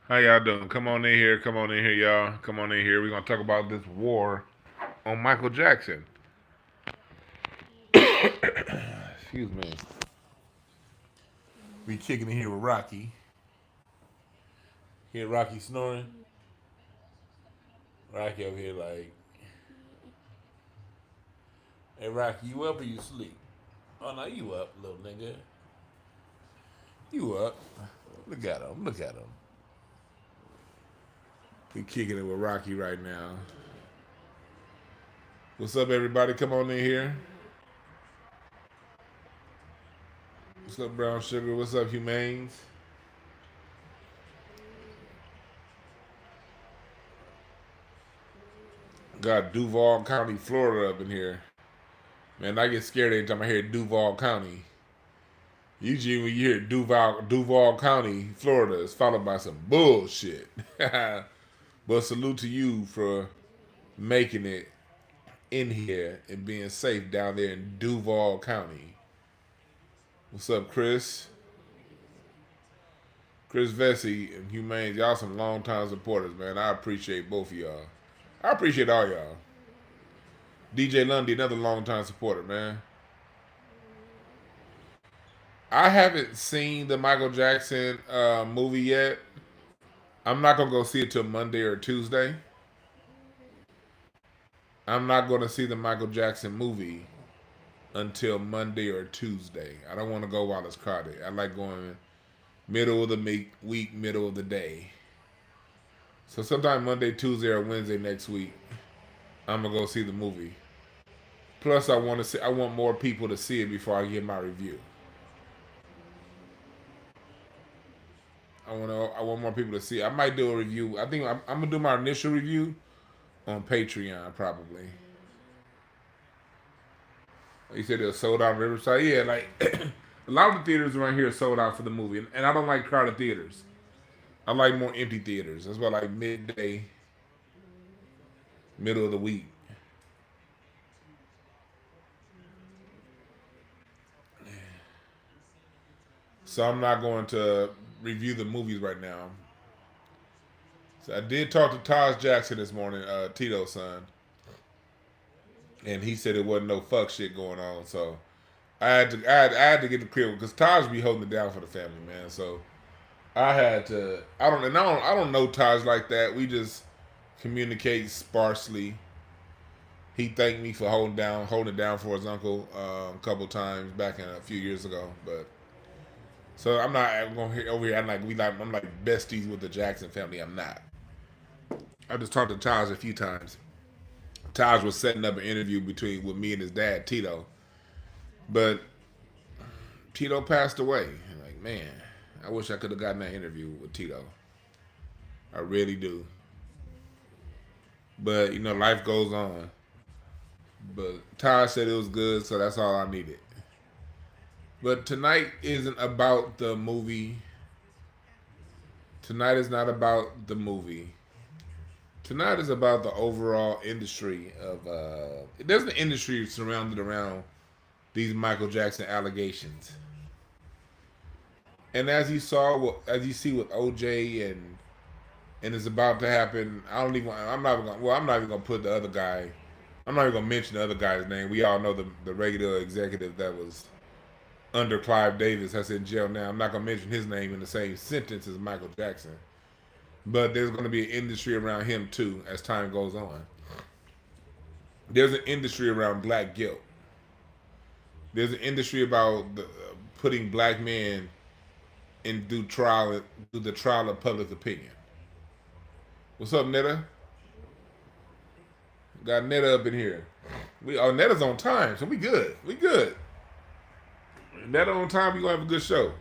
How y'all doing? Come on in here. Come on in here, y'all. Come on in here. We're gonna talk about this war on Michael Jackson. Excuse me. We kicking in here with Rocky. Hear Rocky snoring? Rocky over here like, hey Rocky, you up or you sleep? Oh no, you up, little nigga. You up. Look at him. Look at him. We kicking it with Rocky right now. What's up, everybody? Come on in here. What's up, Brown Sugar? What's up, Humanes? Got Duval County, Florida up in here. Man, I get scared every time I hear Duval County. Usually when you hear Duval County, Florida, it's followed by some bullshit. But salute to you for making it in here and being safe down there in Duval County. What's up, Chris? Chris Vesey and Humane, y'all some long-time supporters, man. I appreciate both of y'all. I appreciate all y'all. DJ Lundy, another long-time supporter, man. I haven't seen the Michael Jackson movie yet. I'm not gonna go see it till Monday or Tuesday. I'm not gonna see the Michael Jackson movie until Monday or Tuesday. I don't want to go while it's crowded. I like going middle of the week, middle of the day. So sometime Monday, Tuesday, or Wednesday next week, I'm gonna go see the movie. Plus, I want more people to see it before I give my review. I want more people to see it. I might do a review. I think I'm gonna do my initial review on Patreon probably. You said it was sold out in Riverside. Yeah, like a lot of the theaters around here are sold out for the movie, and I don't like crowded theaters. I like more empty theaters. That's why I like midday, middle of the week. So I'm not going to review the movies right now. So I did talk to Taj Jackson this morning, Tito's son, and he said it wasn't no fuck shit going on. So I had to get the clear because Taj be holding it down for the family, man. So I had to. I don't know Taj like that. We just communicate sparsely. He thanked me for holding it down for his uncle a couple times back in a few years ago. But so I'm going over here. I'm like besties with the Jackson family. I'm not. I just talked to Taj a few times. Taj was setting up an interview with me and his dad Tito, but Tito passed away. I'm like, man, I wish I could have gotten that interview with Tito. I really do. But life goes on. But Taj said it was good, so that's all I needed. But tonight isn't about the movie. Tonight is not about the movie. Tonight is about the overall industry of. There's an industry surrounded around these Michael Jackson allegations, and as you see with OJ and it's about to happen. I don't even. I'm not even. Well, I'm not even gonna put the other guy. I'm not even gonna mention the other guy's name. We all know the regular executive that was under Clive Davis that's in jail now. I'm not gonna mention his name in the same sentence as Michael Jackson. But there's gonna be an industry around him too as time goes on. There's an industry around black guilt. There's an industry about putting black men in through the trial of public opinion. What's up, Netta? Got Netta up in here. Netta's on time, so we good. We good. Netta on time, we gonna have a good show.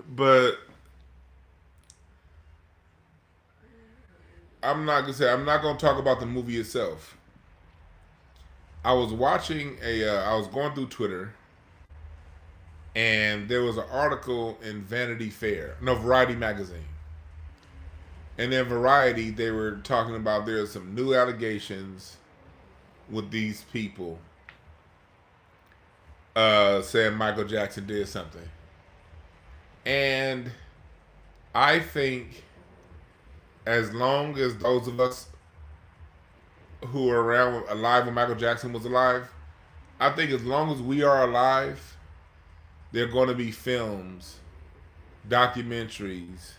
But I'm not gonna talk about the movie itself. I was going through Twitter, and there was an article in Variety magazine. And in Variety, they were talking about there's some new allegations with these people saying Michael Jackson did something. And I think as long as those of us who were around alive when Michael Jackson was alive, I think as long as we are alive, there are going to be films, documentaries,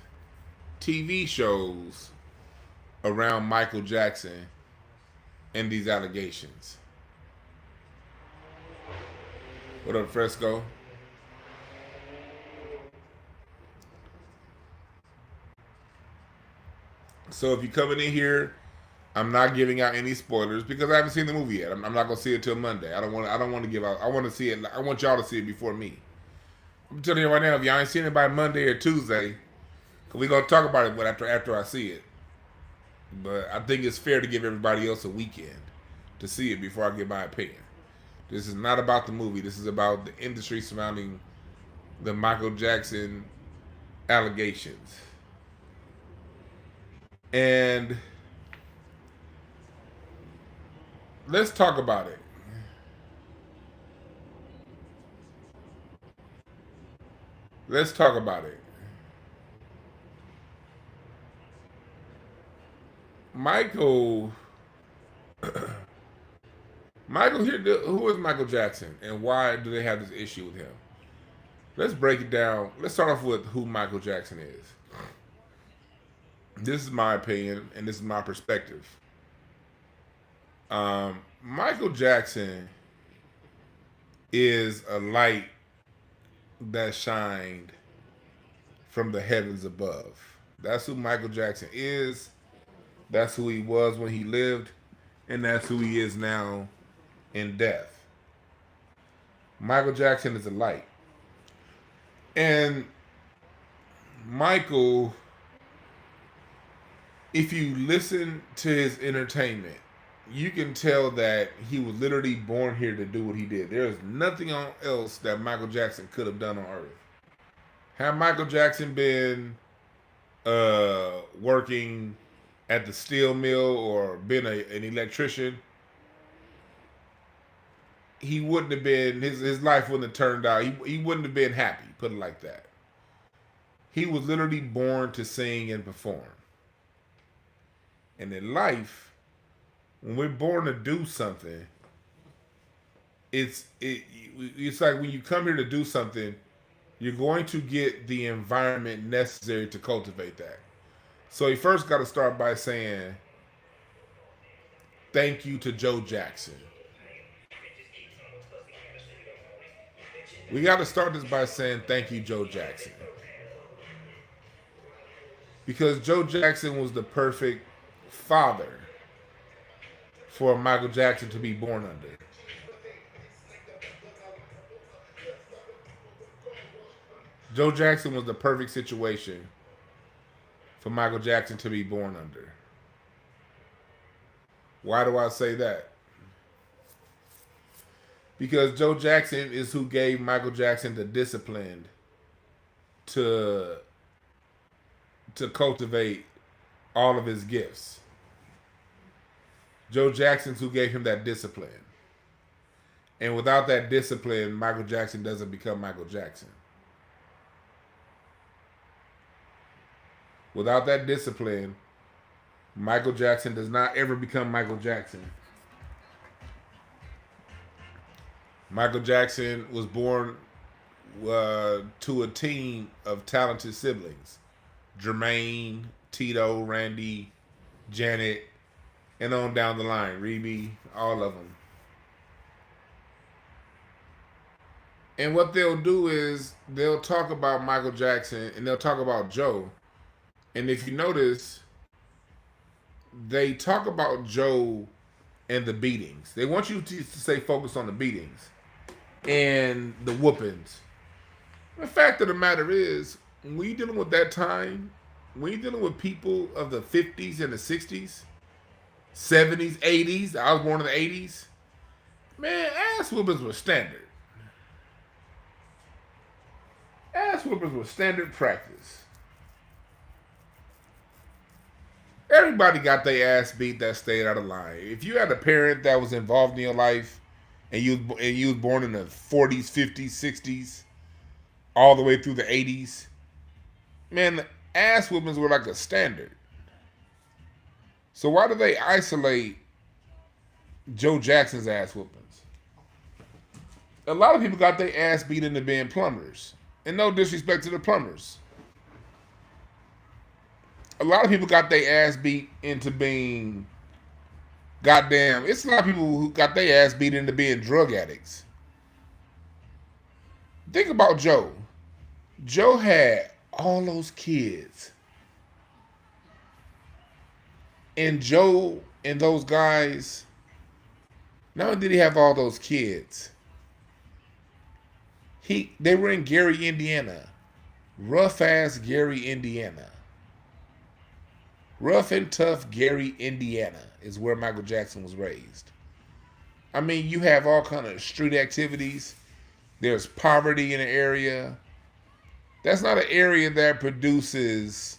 TV shows around Michael Jackson and these allegations. What up, Fresco? So if you're coming in here, I'm not giving out any spoilers because I haven't seen the movie yet. I'm not gonna see it till Monday. I don't want. I don't want to give out. I want to see it. I want y'all to see it before me. I'm telling you right now, if y'all ain't seen it by Monday or Tuesday, we gonna talk about it after I see it. But I think it's fair to give everybody else a weekend to see it before I give my opinion. This is not about the movie. This is about the industry surrounding the Michael Jackson allegations. And let's talk about it. Let's talk about it. Michael, Michael here. Who is Michael Jackson, and why do they have this issue with him? Let's break it down. Let's start off with who Michael Jackson is. This is my opinion, and this is my perspective. Michael Jackson is a light that shined from the heavens above. That's who Michael Jackson is. That's who he was when he lived, and that's who he is now in death. Michael Jackson is a light. And Michael, if you listen to his entertainment, you can tell that he was literally born here to do what he did. There is nothing else that Michael Jackson could have done on earth. Had Michael Jackson been working at the steel mill or been an electrician, he wouldn't have been, his life wouldn't have turned out, he wouldn't have been happy, put it like that. He was literally born to sing and perform. And in life, when we're born to do something, it's like when you come here to do something, you're going to get the environment necessary to cultivate that. So he first got to start by saying thank you to Joe Jackson. We got to start this by saying thank you, Joe Jackson. Because Joe Jackson was the perfect father for Michael Jackson to be born under. Joe Jackson was the perfect situation for Michael Jackson to be born under. Why do I say that? Because Joe Jackson is who gave Michael Jackson the discipline to cultivate all of his gifts. Joe Jackson's who gave him that discipline. And without that discipline, Michael Jackson doesn't become Michael Jackson. Without that discipline, Michael Jackson does not ever become Michael Jackson. Michael Jackson was born to a team of talented siblings. Jermaine, Tito, Randy, Janet, and on down the line. Rebe, all of them. And what they'll do is they'll talk about Michael Jackson and they'll talk about Joe. And if you notice, they talk about Joe and the beatings. They want you to stay focused on the beatings and the whoopings. The fact of the matter is, when you're dealing with that time, when you're dealing with people of the 50s and the 60s, 70s, 80s, I was born in the 80s, man, ass whoopings were standard. Ass whoopings were standard practice. Everybody got their ass beat that stayed out of line. If you had a parent that was involved in your life and you was born in the 40s, 50s, 60s, all the way through the 80s, Man, the ass whoopings were like a standard. So why do they isolate Joe Jackson's ass whoopings? A lot of people got their ass beat into being plumbers. And no disrespect to the plumbers. A lot of people got their ass beat into being goddamn. It's a lot of people who got their ass beat into being drug addicts. Think about Joe. Joe had all those kids. And Joe and those guys, not only did he have all those kids, they were in Gary, Indiana. Rough ass Gary, Indiana. Rough and tough Gary, Indiana is where Michael Jackson was raised. I mean, you have all kind of street activities. There's poverty in the area. That's not an area that produces.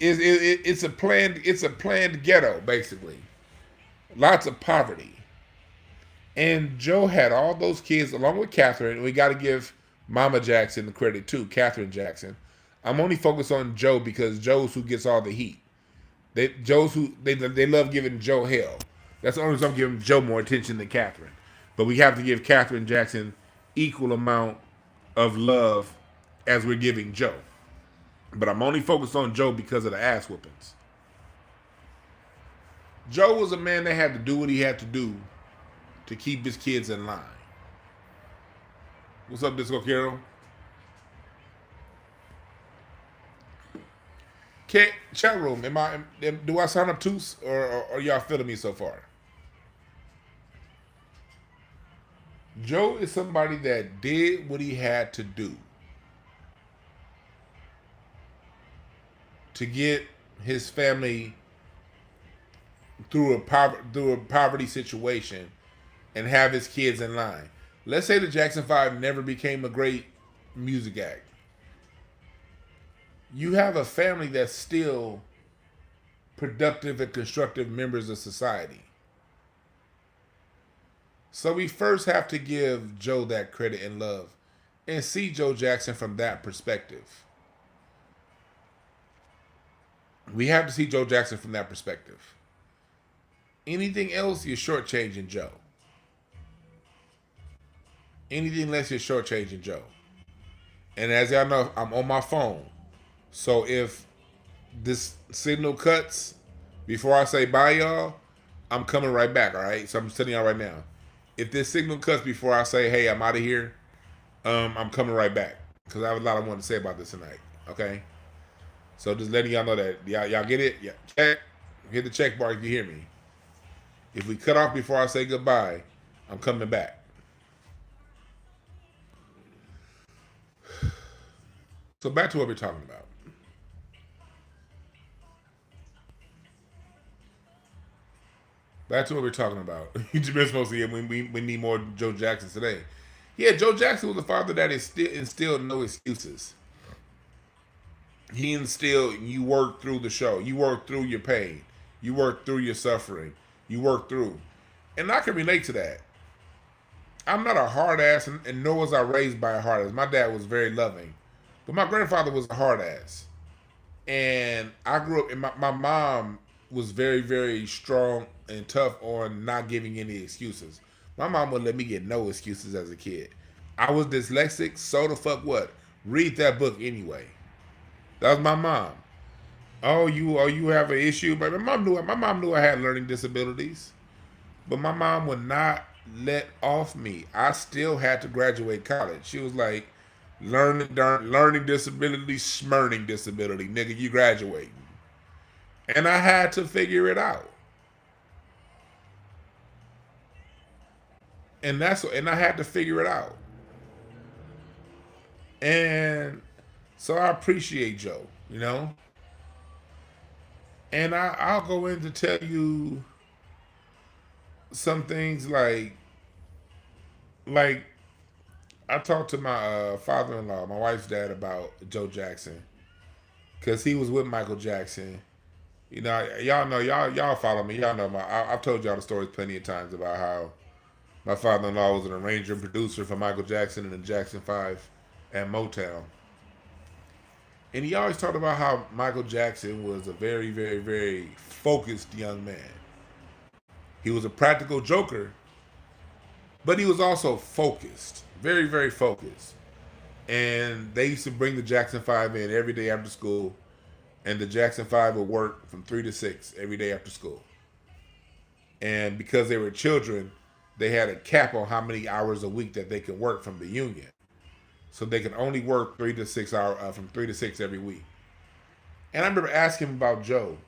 It's a planned ghetto, basically. Lots of poverty. And Joe had all those kids along with Catherine. We got to give Mama Jackson the credit too, Catherine Jackson. I'm only focused on Joe because Joe's who gets all the heat. They love giving Joe hell. That's the only reason I'm giving Joe more attention than Catherine. But we have to give Catherine Jackson equal amount of love as we're giving Joe. But I'm only focused on Joe because of the ass whoopings. Joe was a man that had to do what he had to do to keep his kids in line. What's up, Disco Carol? Chat room, do I sound obtuse or are y'all feeling me so far? Joe is somebody that did what he had to do to get his family through a poverty situation and have his kids in line. Let's say the Jackson 5 never became a great music act. You have a family that's still productive and constructive members of society. So we first have to give Joe that credit and love and see Joe Jackson from that perspective. We have to see Joe Jackson from that perspective. Anything else, you're shortchanging Joe. Anything less, you're shortchanging Joe. And as y'all know, I'm on my phone. So if this signal cuts before I say bye, y'all, I'm coming right back, all right? So I'm telling y'all right now. If this signal cuts before I say, hey, I'm out of here, I'm coming right back. Because I have a lot I want to say about this tonight, okay? So just letting y'all know that. Y'all get it? Yeah. Check. Hit the check bar if you hear me. If we cut off before I say goodbye, I'm coming back. So back to what we're talking about. Back to what we're talking about. You've been supposed to hear we need more Joe Jackson today. Yeah, Joe Jackson was a father that instilled no excuses. He instilled you work through the show. You work through your pain. You work through your suffering. You work through. And I can relate to that. I'm not a hard ass, and nor was I raised by a hard ass. My dad was very loving. But my grandfather was a hard ass. And I grew up, and my mom was very, very strong and tough on not giving any excuses. My mom wouldn't let me get no excuses as a kid. I was dyslexic, so the fuck what? Read that book anyway. That was my mom. Oh, you have an issue? But my mom knew I had learning disabilities. But my mom would not let off me. I still had to graduate college. She was like, learning disability, smurning disability. Nigga, you graduating. And I had to figure it out. And I had to figure it out. And so I appreciate Joe, you know? And I'll go in to tell you some things like I talked to my father-in-law, my wife's dad, about Joe Jackson. Because he was with Michael Jackson. You know, y'all follow me. Y'all know I've told y'all the stories plenty of times about how my father-in-law was an arranger and producer for Michael Jackson and the Jackson 5 and Motown. And he always talked about how Michael Jackson was a very, very, very focused young man. He was a practical joker, but he was also focused, very, very focused. And they used to bring the Jackson 5 in every day after school, and the Jackson 5 would work from 3 to 6 every day after school. And because they were children, they had a cap on how many hours a week that they could work from the union. So they could only work 3 to 6 hours from 3 to 6 every week. And I remember asking him about Joe.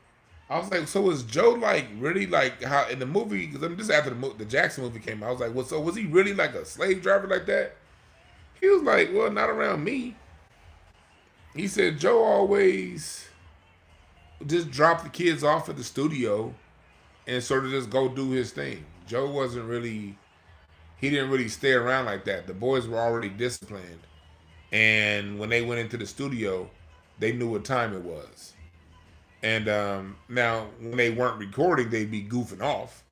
I was like, so was Joe like really like how in the movie? Because I'm just after the Jackson movie came out. I was like, well, so was he really like a slave driver like that? He was like, well, not around me. He said Joe always just dropped the kids off at the studio and sort of just go do his thing. Joe wasn't really, he didn't really stay around like that. The boys were already disciplined. And when they went into the studio, they knew what time it was. And now, when they weren't recording, they'd be goofing off.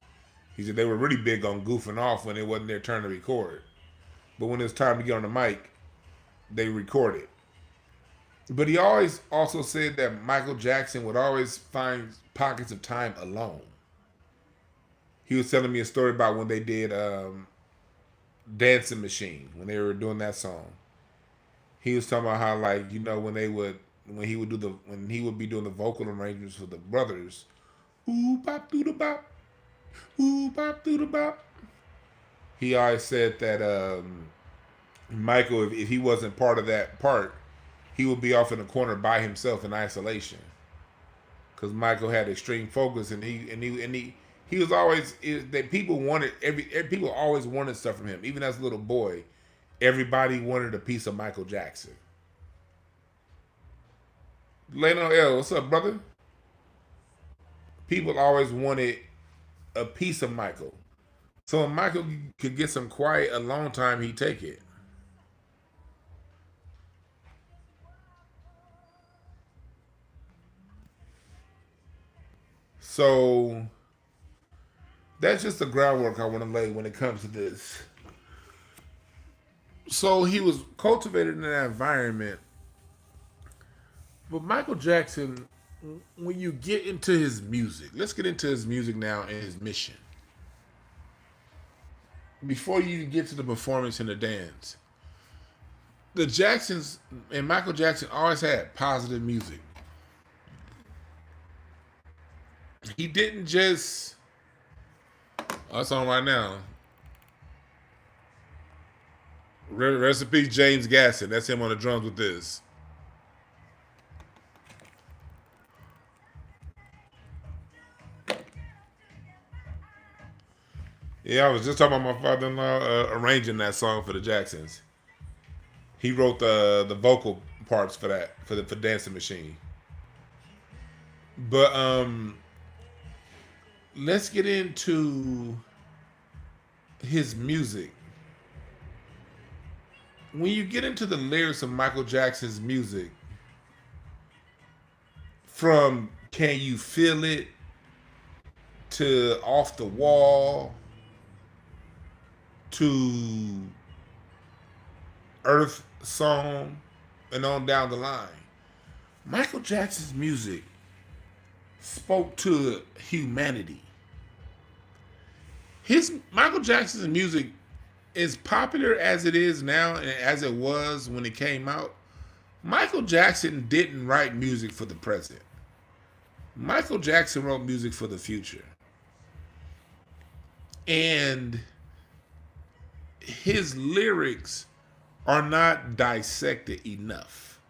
He said they were really big on goofing off when it wasn't their turn to record. But when it was time to get on the mic, they recorded. But he always also said that Michael Jackson would always find pockets of time alone. He was telling me a story about when they did Dancing Machine, when they were doing that song. He was talking about how, like, you know, when he would be doing the vocal arrangements for the brothers, ooh bop doo da bop, ooh bop doo da bop. He always said that Michael, if he wasn't part of that part, he would be off in the corner by himself in isolation. Because Michael had extreme focus, and he was always that people always wanted stuff from him. Even as a little boy, everybody wanted a piece of Michael Jackson. Leno L, what's up, brother? People always wanted a piece of Michael. So when Michael could get some quiet alone time, he'd take it. So that's just the groundwork I want to lay when it comes to this. So he was cultivated in that environment. But Michael Jackson, when you get into his music, let's get into his music now and his mission. Before you get to the performance and the dance, the Jacksons and Michael Jackson always had positive music. He didn't just. Oh, that's on right now. Recipe James Gasson. That's him on the drums with this. Yeah, I was just talking about my father-in-law arranging that song for the Jacksons. He wrote the vocal parts for that for Dancing Machine. But let's get into his music. When you get into the lyrics of Michael Jackson's music, from Can You Feel It to Off the Wall to Earth Song and on down the line, Michael Jackson's music spoke to humanity. Michael Jackson's music, as popular as it is now and as it was when it came out, Michael Jackson didn't write music for the present. Michael Jackson wrote music for the future. And his lyrics are not dissected enough.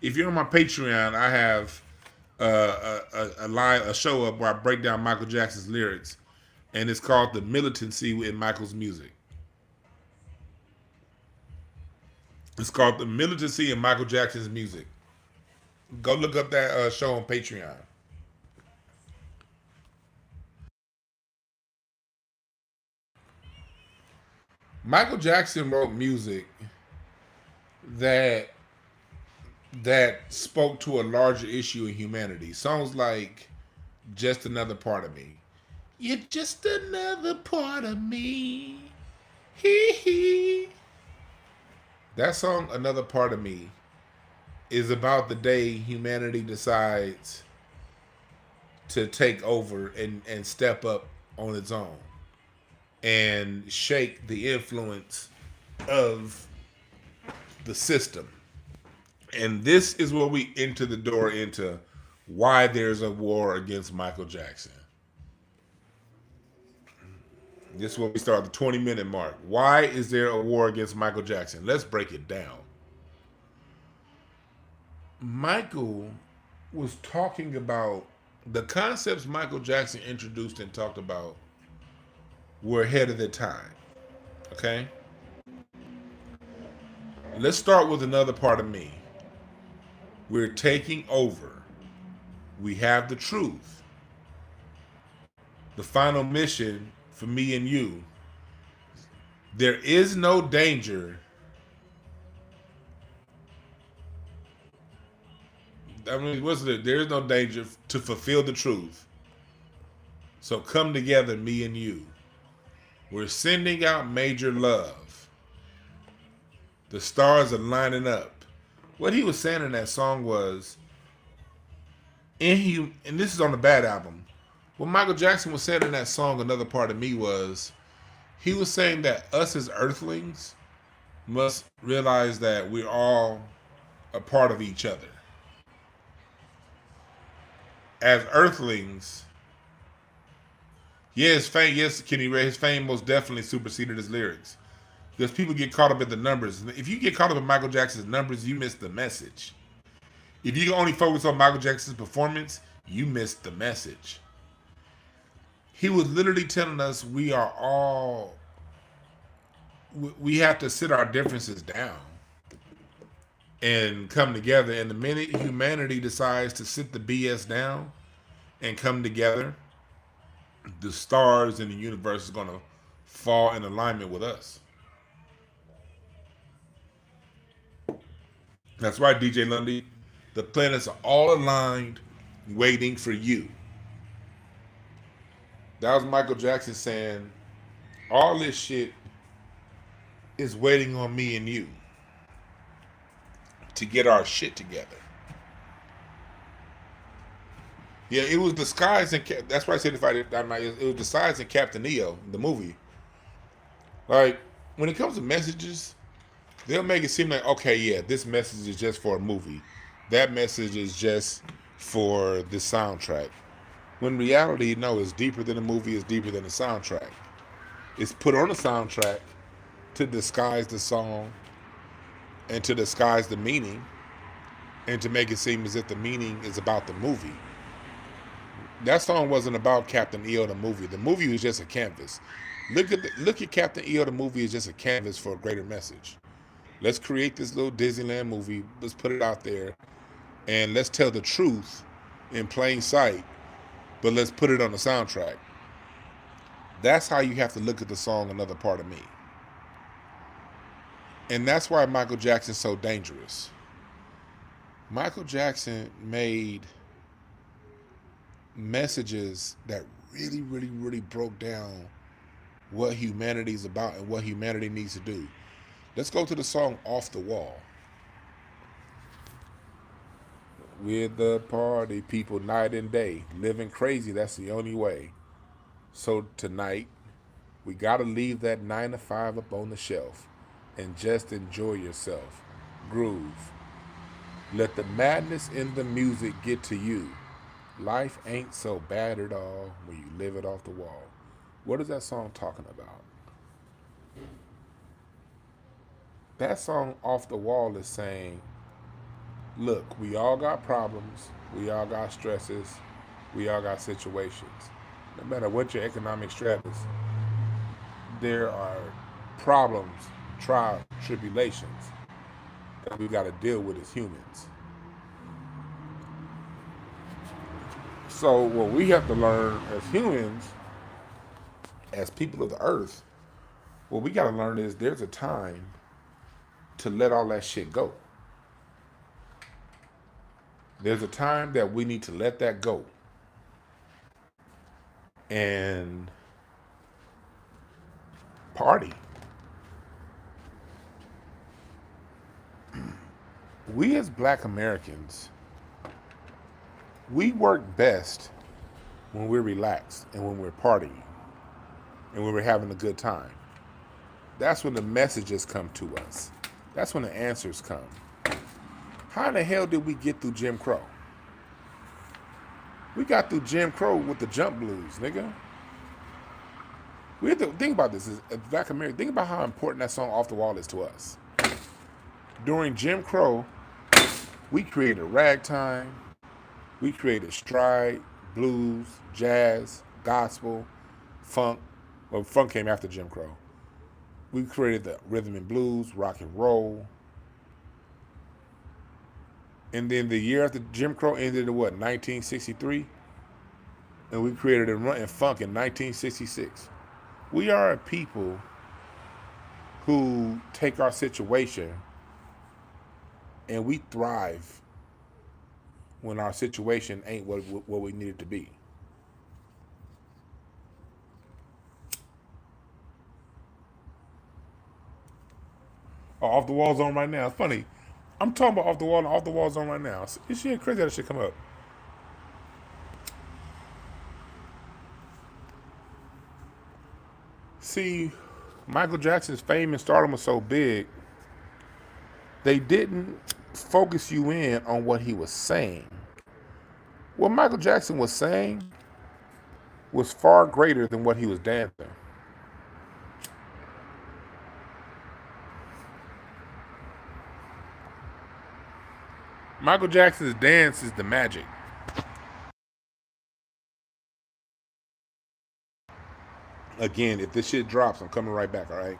If you're on my Patreon, I have a show up where I break down Michael Jackson's lyrics, and it's called The Militancy in Michael's Music. It's called The Militancy in Michael Jackson's Music. Go look up that show on Patreon. Michael Jackson wrote music that spoke to a larger issue in humanity. Songs like Just Another Part of Me. You're just another part of me. Hee hee. That song, Another Part of Me, is about the day humanity decides to take over and step up on its own and shake the influence of the system. And this is where we enter the door into why there's a war against Michael Jackson. This is where we start the 20-minute mark. Why is there a war against Michael Jackson? Let's break it down. Michael was talking about the concepts Michael Jackson introduced and talked about were ahead of their time. Okay? Let's start with another part of me. We're taking over. We have the truth. The final mission for me and you. There is no danger. I mean, what's it? There is no danger to fulfill the truth. So come together, me and you. We're sending out major love. The stars are lining up. What he was saying in that song was, and this is on the Bad album. What Michael Jackson was saying in that song, another part of me was, he was saying that us as earthlings must realize that we're all a part of each other. As earthlings, yes, Kenny Ray, his fame most definitely superseded his lyrics. Because people get caught up in the numbers. If you get caught up in Michael Jackson's numbers, you miss the message. If you only focus on Michael Jackson's performance, you miss the message. He was literally telling us we have to sit our differences down and come together. And the minute humanity decides to sit the BS down and come together, the stars in the universe is going to fall in alignment with us. That's right, DJ Lundy. The planets are all aligned, waiting for you. That was Michael Jackson saying, all this shit is waiting on me and you to get our shit together. Yeah, it was disguised in. That's why I said it was disguised in Captain EO, the movie. Like, when it comes to messages, they'll make it seem like, okay, yeah, this message is just for a movie. That message is just for the soundtrack. When in reality, no, it's deeper than a movie, it's deeper than a soundtrack. It's put on a soundtrack to disguise the song and to disguise the meaning and to make it seem as if the meaning is about the movie. That song wasn't about Captain EO the movie. The movie was just a canvas. Look at Captain EO the movie as just a canvas for a greater message. Let's create this little Disneyland movie. Let's put it out there, and let's tell the truth in plain sight. But let's put it on the soundtrack. That's how you have to look at the song Another Part of Me. And that's why Michael Jackson's so dangerous. Michael Jackson made messages that really, really, really broke down what humanity's about and what humanity needs to do. Let's go to the song Off the Wall. We're the party people night and day. Living crazy, that's the only way. So tonight, we gotta leave that 9 to 5 up on the shelf and just enjoy yourself. Groove. Let the madness in the music get to you. Life ain't so bad at all when you live it off the wall. What is that song talking about? That song Off the Wall is saying, look, we all got problems, we all got stresses, we all got situations. No matter what your economic status, there are problems, trials, tribulations that we got to deal with as humans. So what we have to learn as humans, as people of the earth, what we got to learn is there's a time to let all that shit go. There's a time that we need to let that go. And party. We as Black Americans, we work best when we're relaxed and when we're partying and when we're having a good time. That's when the messages come to us. That's when the answers come. How in the hell did we get through Jim Crow? We got through Jim Crow with the jump blues, nigga. We have to think about this as Black Americans. Think about how important that song "Off the Wall" is to us. During Jim Crow, we created ragtime, we created stride, blues, jazz, gospel, funk. Well, funk came after Jim Crow. We created the rhythm and blues, rock and roll. And then the year after Jim Crow ended in what, 1963? And we created a run and funk in 1966. We are a people who take our situation and we thrive when our situation ain't what we need it to be. Oh, Off the Wall Zone right now. It's funny. I'm talking about Off the Wall and Off the Wall Zone right now. It's shit crazy how that shit come up. See, Michael Jackson's fame and stardom was so big, they didn't focus you in on what he was saying. What Michael Jackson was saying was far greater than what he was dancing. Michael Jackson's dance is the magic. Again, if this shit drops, I'm coming right back. All right.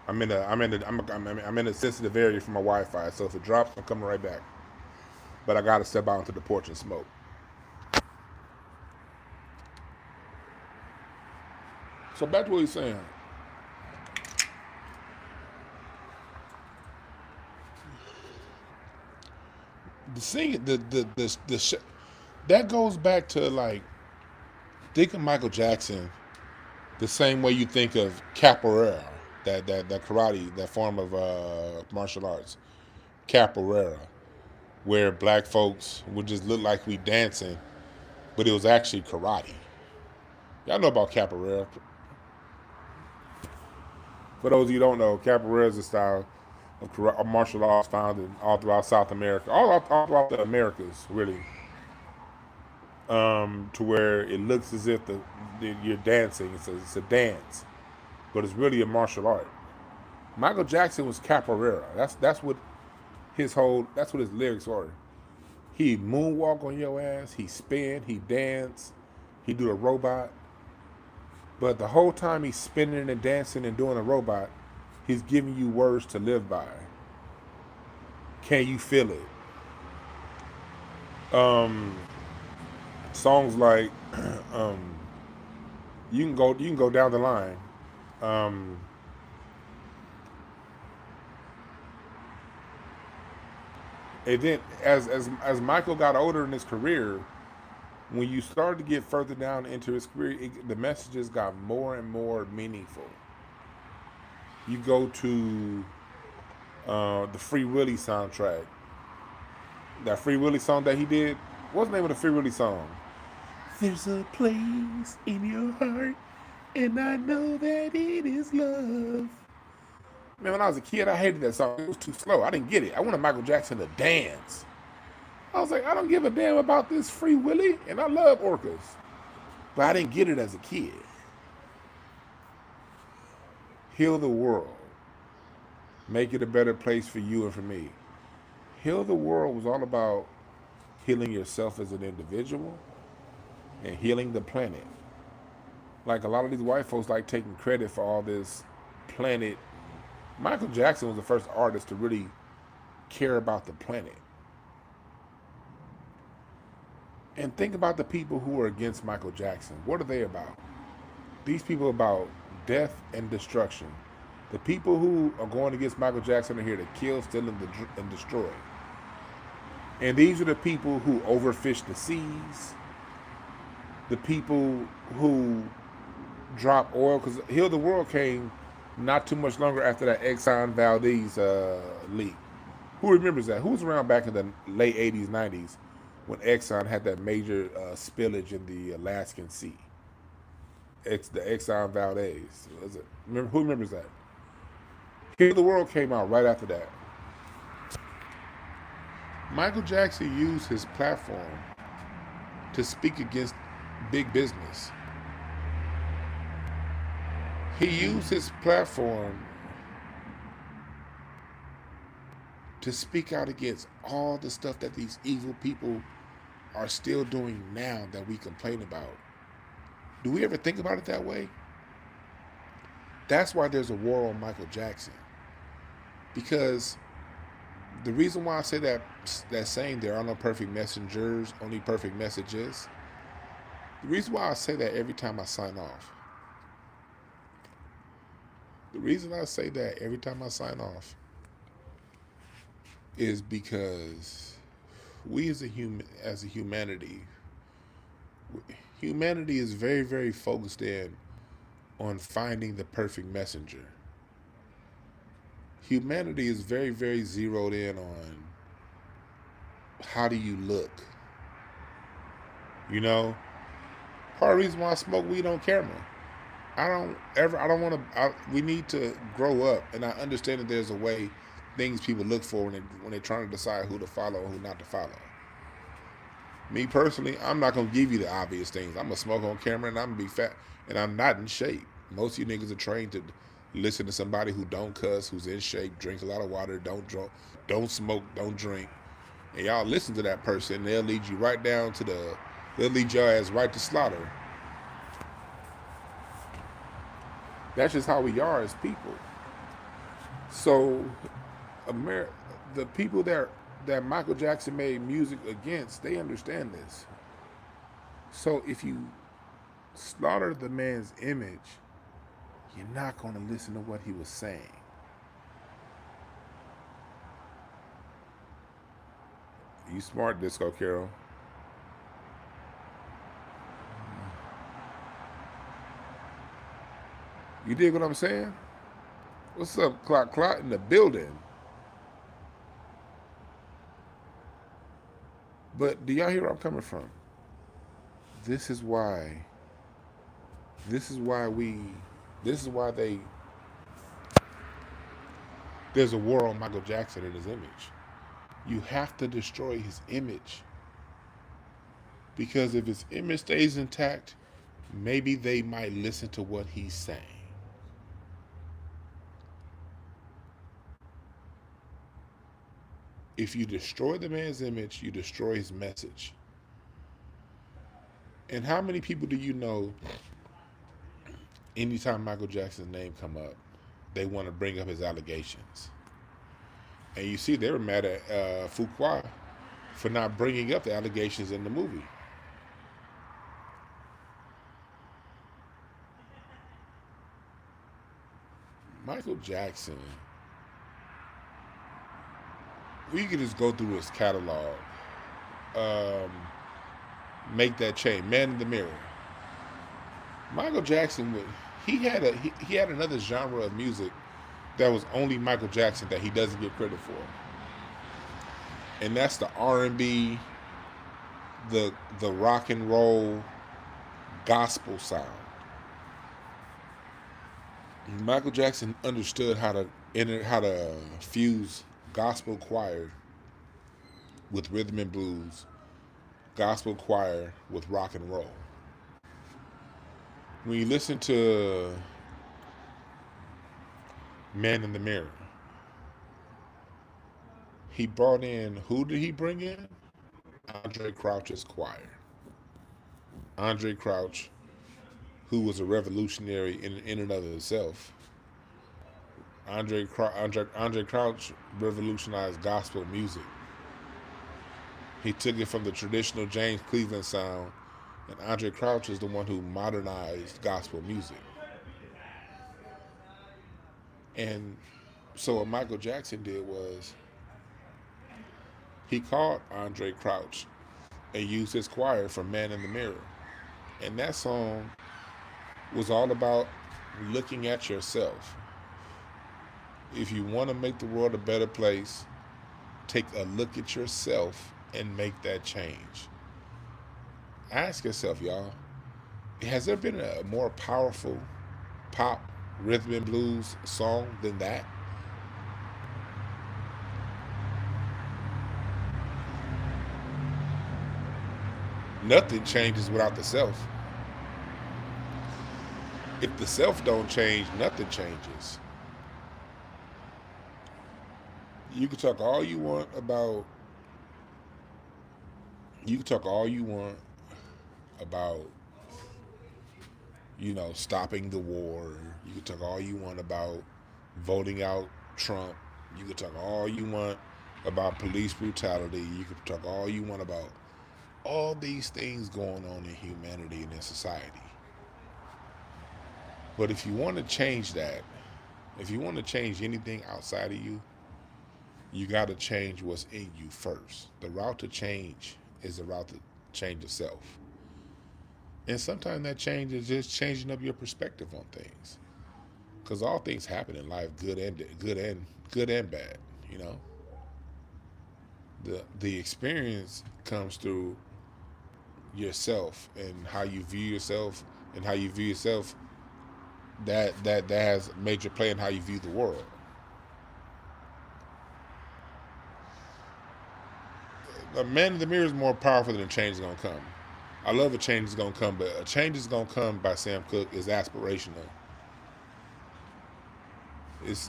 I'm in a sensitive area for my Wi-Fi, so if it drops, I'm coming right back. But I gotta step out into the porch and smoke. So back to what he's saying. The singing, that goes back to like think of Michael Jackson the same way you think of capoeira, that karate, that form of martial arts, capoeira, where black folks would just look like we dancing, but it was actually karate. Y'all know about capoeira. For those of you who don't know, capoeira is a style of martial arts found in all throughout South America, all throughout the Americas, really. To where it looks as if you're dancing. It's a dance, but it's really a martial art. Michael Jackson was capoeira. That's what his lyrics are. He moonwalk on your ass. He spin. He dance. He do a robot. But the whole time he's spinning and dancing and doing a robot, he's giving you words to live by. Can you feel it? Songs like you can go down the line. And then as Michael got older in his career, when you started to get further down into his career, the messages got more and more meaningful. You go to the Free Willy soundtrack. That Free Willy song that he did. What's the name of the Free Willy song? There's a place in your heart, and I know that it is love. Man, when I was a kid, I hated that song. It was too slow. I didn't get it. I wanted Michael Jackson to dance. I was like, I don't give a damn about this Free Willy, and I love orcas. But I didn't get it as a kid. Heal the world. Make it a better place for you and for me. Heal the world was all about healing yourself as an individual and healing the planet. Like a lot of these white folks like taking credit for all this planet. Michael Jackson was the first artist to really care about the planet. And think about the people who are against Michael Jackson. What are they about? These people are about death and destruction. The people who are going against Michael Jackson are here to kill, steal, and destroy. And these are the people who overfish the seas. The people who drop oil. Because Heal the World came not too much longer after that Exxon Valdez leak. Who remembers that? Who was around back in the late 80s, 90s when Exxon had that major spillage in the Alaskan Sea? The Exxon Valdez. Who remembers that? Heal the World came out right after that. Michael Jackson used his platform to speak against big business. He used his platform to speak out against all the stuff that these evil people are still doing now that we complain about. Do we ever think about it that way? That's why there's a war on Michael Jackson. Because the reason why I say that saying there are no perfect messengers, only perfect messages, the reason why I say that every time I sign off, the reason I say that every time I sign off is because we as a humanity is very, very focused in on finding the perfect messenger. Humanity is very, very zeroed in on how do you look. You know, part of the reason why I smoke weed on camera. I don't want to. We need to grow up, and I understand that there's a way things people look for when they're trying to decide who to follow and who not to follow. Me personally, I'm not gonna give you the obvious things. I'm gonna smoke on camera and I'm gonna be fat, and I'm not in shape. Most of you niggas are trained to listen to somebody who don't cuss, who's in shape, drinks a lot of water, don't smoke, don't drink, and y'all listen to that person. They'll lead you right down to they'll lead your ass right to slaughter. That's just how we are as people. So, the people that Michael Jackson made music against, they understand this. So if you slaughter the man's image, you're not going to listen to what he was saying. You smart, Disco Carol. You dig what I'm saying? What's up, Clock in the building? But do y'all hear where I'm coming from? This is why. This is why they. There's a war on Michael Jackson and his image. You have to destroy his image. Because if his image stays intact, maybe they might listen to what he's saying. If you destroy the man's image, you destroy his message. And how many people do you know, anytime Michael Jackson's name come up, they want to bring up his allegations? And you see, they were mad at Fuqua for not bringing up the allegations in the movie. Michael Jackson, we could just go through his catalog. Make that change. Man in the Mirror. Michael Jackson he had another genre of music that was only Michael Jackson that he doesn't get credit for, and that's the R&B, the rock and roll, gospel sound. Michael Jackson understood how to fuse gospel choir with rhythm and blues, gospel choir with rock and roll. When you listen to Man in the Mirror, he brought in, who did he bring in? Andre Crouch's choir. Andre Crouch, who was a revolutionary in and of himself. Andre Crouch revolutionized gospel music. He took it from the traditional James Cleveland sound, and Andre Crouch is the one who modernized gospel music. And so what Michael Jackson did was he called Andre Crouch and used his choir for Man in the Mirror. And that song was all about looking at yourself. If you want to make the world a better place, take a look at yourself and make that change. Ask yourself, y'all, has there been a more powerful pop, rhythm and blues song than that? Nothing changes without the self. If the self don't change, nothing changes. You can talk all you want about you can talk all you want about, stopping the war. You can talk all you want about voting out Trump. You can talk all you want about police brutality. You can talk all you want about all these things going on in humanity and in society. But if you want to change that, if you want to change anything outside of you, you got to change what's in you first. The route to change is the route to change yourself. And sometimes that change is just changing up your perspective on things. Because all things happen in life, good and bad. You know, the experience comes through yourself and how you view yourself, and how you view yourself. That has major play in how you view the world. A man in the mirror is more powerful than a change is gonna come. I love a change is gonna come, but a change is gonna come by Sam Cooke is aspirational.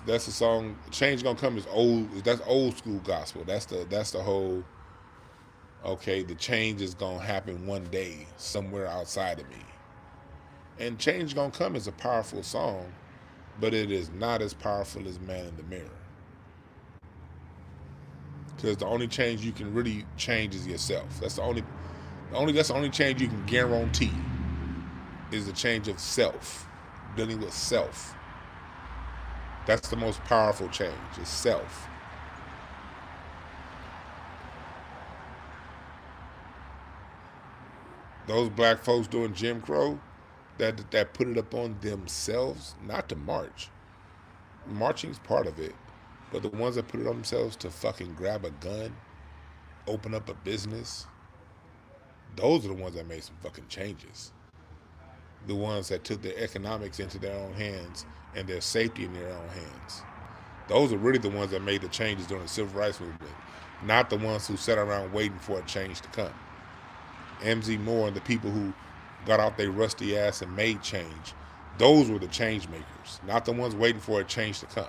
That's a song. Change gonna come is old. That's old school gospel. That's the whole. Okay, the change is gonna happen one day somewhere outside of me. And change gonna come is a powerful song, but it is not as powerful as Man in the Mirror. Because the only change you can really change is yourself. That's the only change you can guarantee is the change of self, dealing with self. That's the most powerful change, is self. Those black folks doing Jim Crow, that put it up on themselves, not to march. Marching's part of it, but the ones that put it on themselves to fucking grab a gun, open up a business, those are the ones that made some fucking changes. The ones that took their economics into their own hands and their safety in their own hands. Those are really the ones that made the changes during the civil rights movement, not the ones who sat around waiting for a change to come. MZ Moore and the people who got out their rusty ass and made change, those were the change makers, not the ones waiting for a change to come.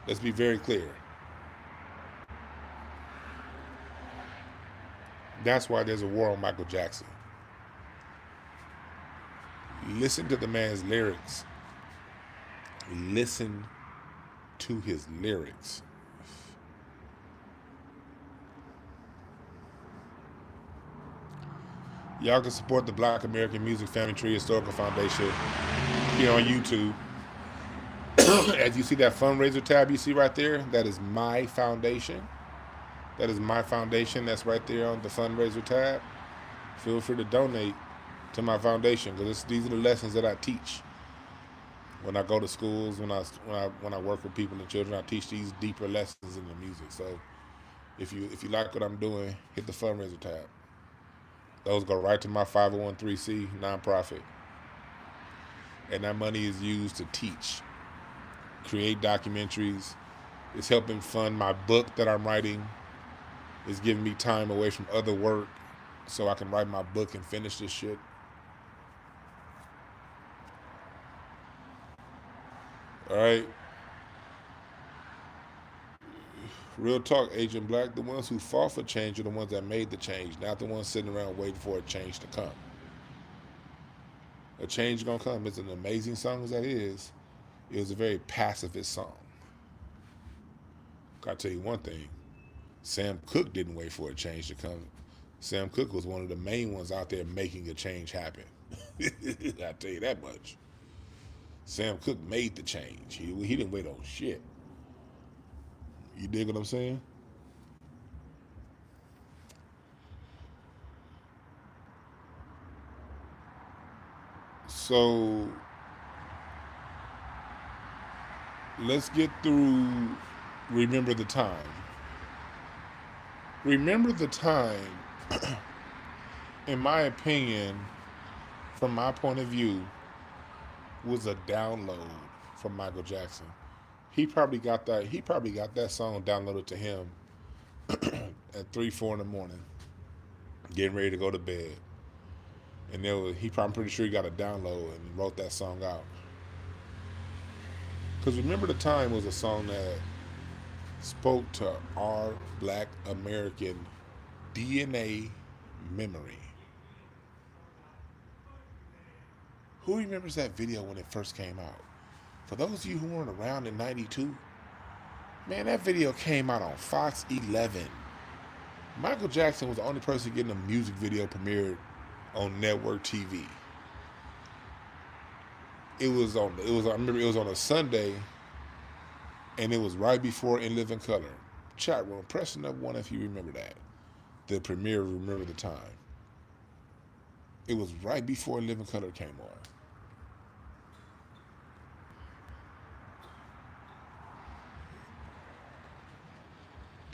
Let's be very clear. That's why there's a war on Michael Jackson. Listen to the man's lyrics. Listen to his lyrics. Y'all can support the Black American Music Family Tree Historical Foundation here on YouTube. As you see that fundraiser tab you see right there, that is my foundation. That is my foundation. That's right there on the fundraiser tab. Feel free to donate to my foundation, because these are the lessons that I teach when I go to schools, when I work with people and children. I teach these deeper lessons in the music. So if you like what I'm doing, hit the fundraiser tab. Those go right to my 501c nonprofit, and that money is used to teach, create documentaries. It's helping fund my book that I'm writing. It's giving me time away from other work so I can write my book and finish this shit. All right. Real talk, Agent Black. The ones who fought for change are the ones that made the change, not the ones sitting around waiting for a change to come. A change gonna come. It's an amazing song as that is. It was a very pacifist song. Gotta tell you one thing. Sam Cooke didn't wait for a change to come. Sam Cooke was one of the main ones out there making a change happen. I'll tell you that much. Sam Cooke made the change. He didn't wait on shit. You dig what I'm saying? So let's get through Remember the Time. Remember the Time, in my opinion, from my point of view, was a download from Michael Jackson. He probably got that. He probably got that song downloaded to him at 3, 4 in the morning, getting ready to go to bed. And I'm pretty sure he got a download and wrote that song out. Because Remember the Time was a song that spoke to our Black American DNA memory. Who remembers that video when it first came out? For those of you who weren't around in 92, man, that video came out on Fox 11. Michael Jackson was the only person getting a music video premiered on network TV. I remember it was on a Sunday, and it was right before In Living Color. Chat room, press number 1 if you remember that. The premiere of Remember the Time. It was right before In Living Color came on.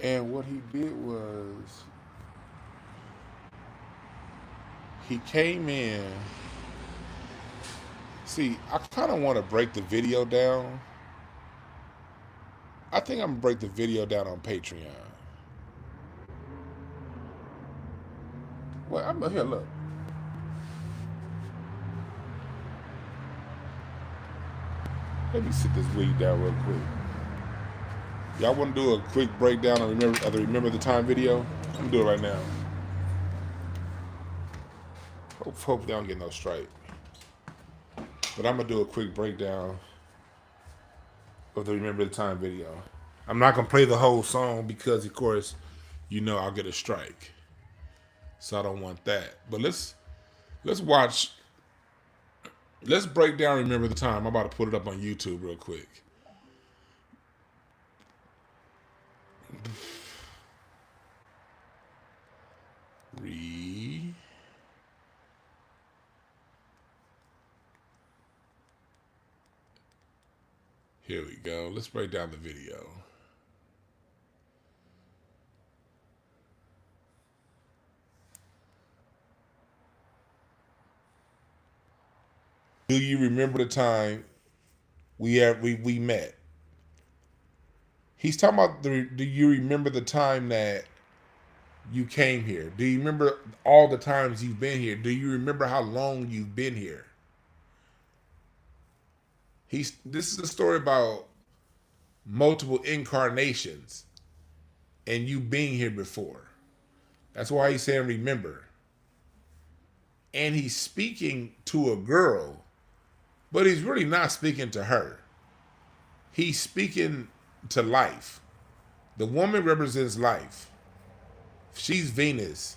And what he did was, he came in. See, I kind of want to break the video down. I think I'm going to break the video down on Patreon. Well, here, look. Let me sit this weed down real quick. Y'all want to do a quick breakdown of the Remember the Time video? I'm going to do it right now. Hope they don't get no strike. But I'm going to do a quick breakdown of the Remember the Time video. I'm not going to play the whole song because, of course, I'll get a strike. So I don't want that. But let's break down Remember the Time. I'm about to put it up on YouTube real quick. Here we go. Let's break down the video. Do you remember the time we met? He's talking about do you remember the time that you came here? Do you remember all the times you've been here? Do you remember how long you've been here? This is a story about multiple incarnations and you being here before. That's why he's saying remember. And he's speaking to a girl, but he's really not speaking to her. He's speaking to life. The woman represents life. She's Venus.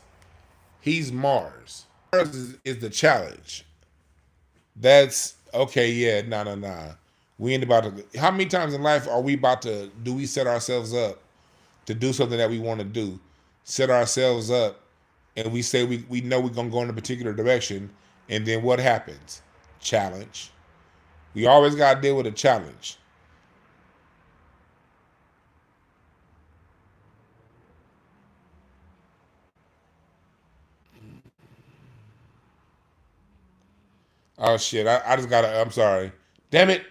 He's Mars. Mars is the challenge. That's okay. Yeah, nah. We ain't about to. How many times in life are we about to? Do we set ourselves up to do something that we want to do? Set ourselves up, and we say we know we're gonna go in a particular direction, and then what happens? Challenge. We always gotta deal with a challenge. Oh shit! I just got I'm sorry. Damn it!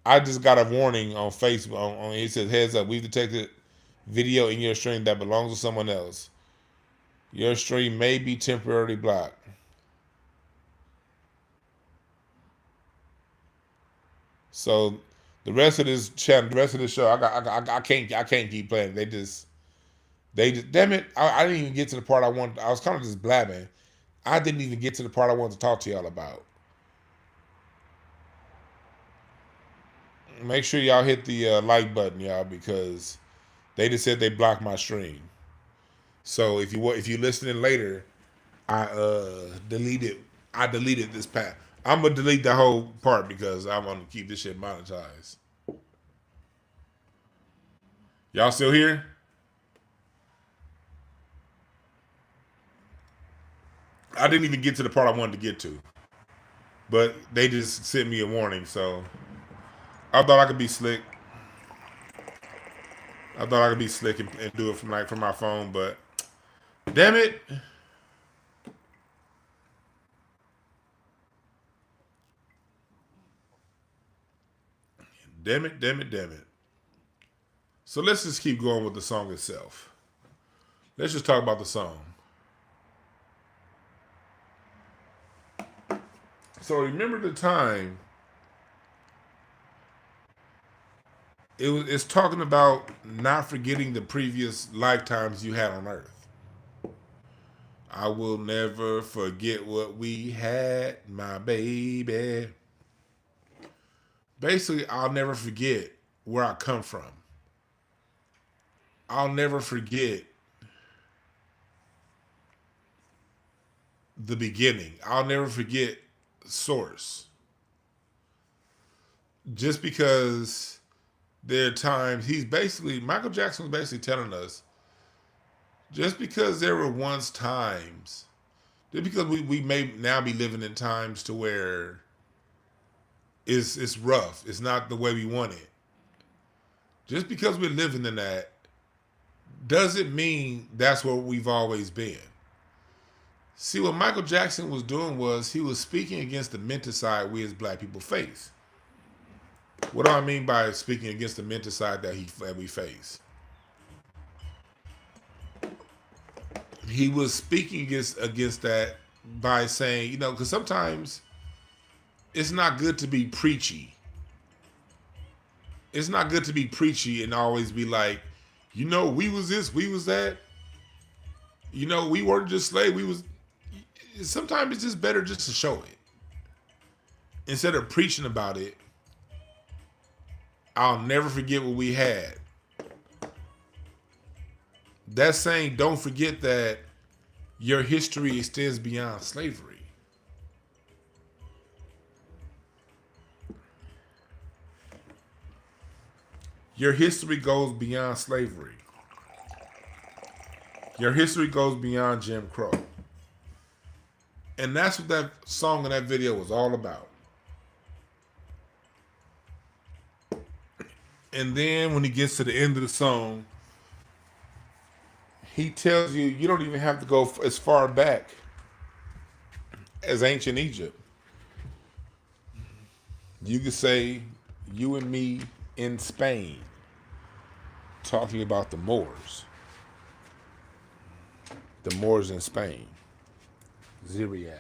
I just got a warning on Facebook. It says, "Heads up, we've detected video in your stream that belongs to someone else. Your stream may be temporarily blocked." So the rest of this channel, the rest of the show, I can't keep playing. They just damn it! I didn't even get to the part I wanted. I was kind of just blabbing. I didn't even get to the part I wanted to talk to y'all about. Make sure y'all hit the like button, y'all, because they just said they blocked my stream. So if you listening later, I deleted this part. I'm gonna delete the whole part because I want to keep this shit monetized. Y'all still here? I didn't even get to the part I wanted to get to, but they just sent me a warning, so I thought I could be slick. I thought I could be slick and do it from my phone, but damn it. Damn it, damn it, damn it. So let's just keep going with the song itself. Let's just talk about the song. So remember the time it's talking about not forgetting the previous lifetimes you had on earth. I will never forget what we had, my baby. Basically, I'll never forget where I come from. I'll never forget the beginning. I'll never forget source. Just because there are times Michael Jackson was basically telling us, just because there were once times, just because we may now be living in times to where it's rough, it's not the way we want it. Just because we're living in that doesn't mean that's where we've always been. See, what Michael Jackson was doing was he was speaking against the menticide we as black people face. What do I mean by speaking against the menticide that we face? He was speaking against that by saying, because sometimes it's not good to be preachy. It's not good to be preachy and always be like, we was this, we was that. We weren't just slaves. Sometimes it's just better just to show it. Instead of preaching about it, I'll never forget what we had. That's saying don't forget that your history extends beyond slavery. Your history goes beyond slavery. Your history goes beyond Jim Crow. And that's what that song and that video was all about. And then when he gets to the end of the song, he tells you don't even have to go as far back as ancient Egypt. You could say you and me in Spain, talking about the Moors. The Moors in Spain. Ziriab.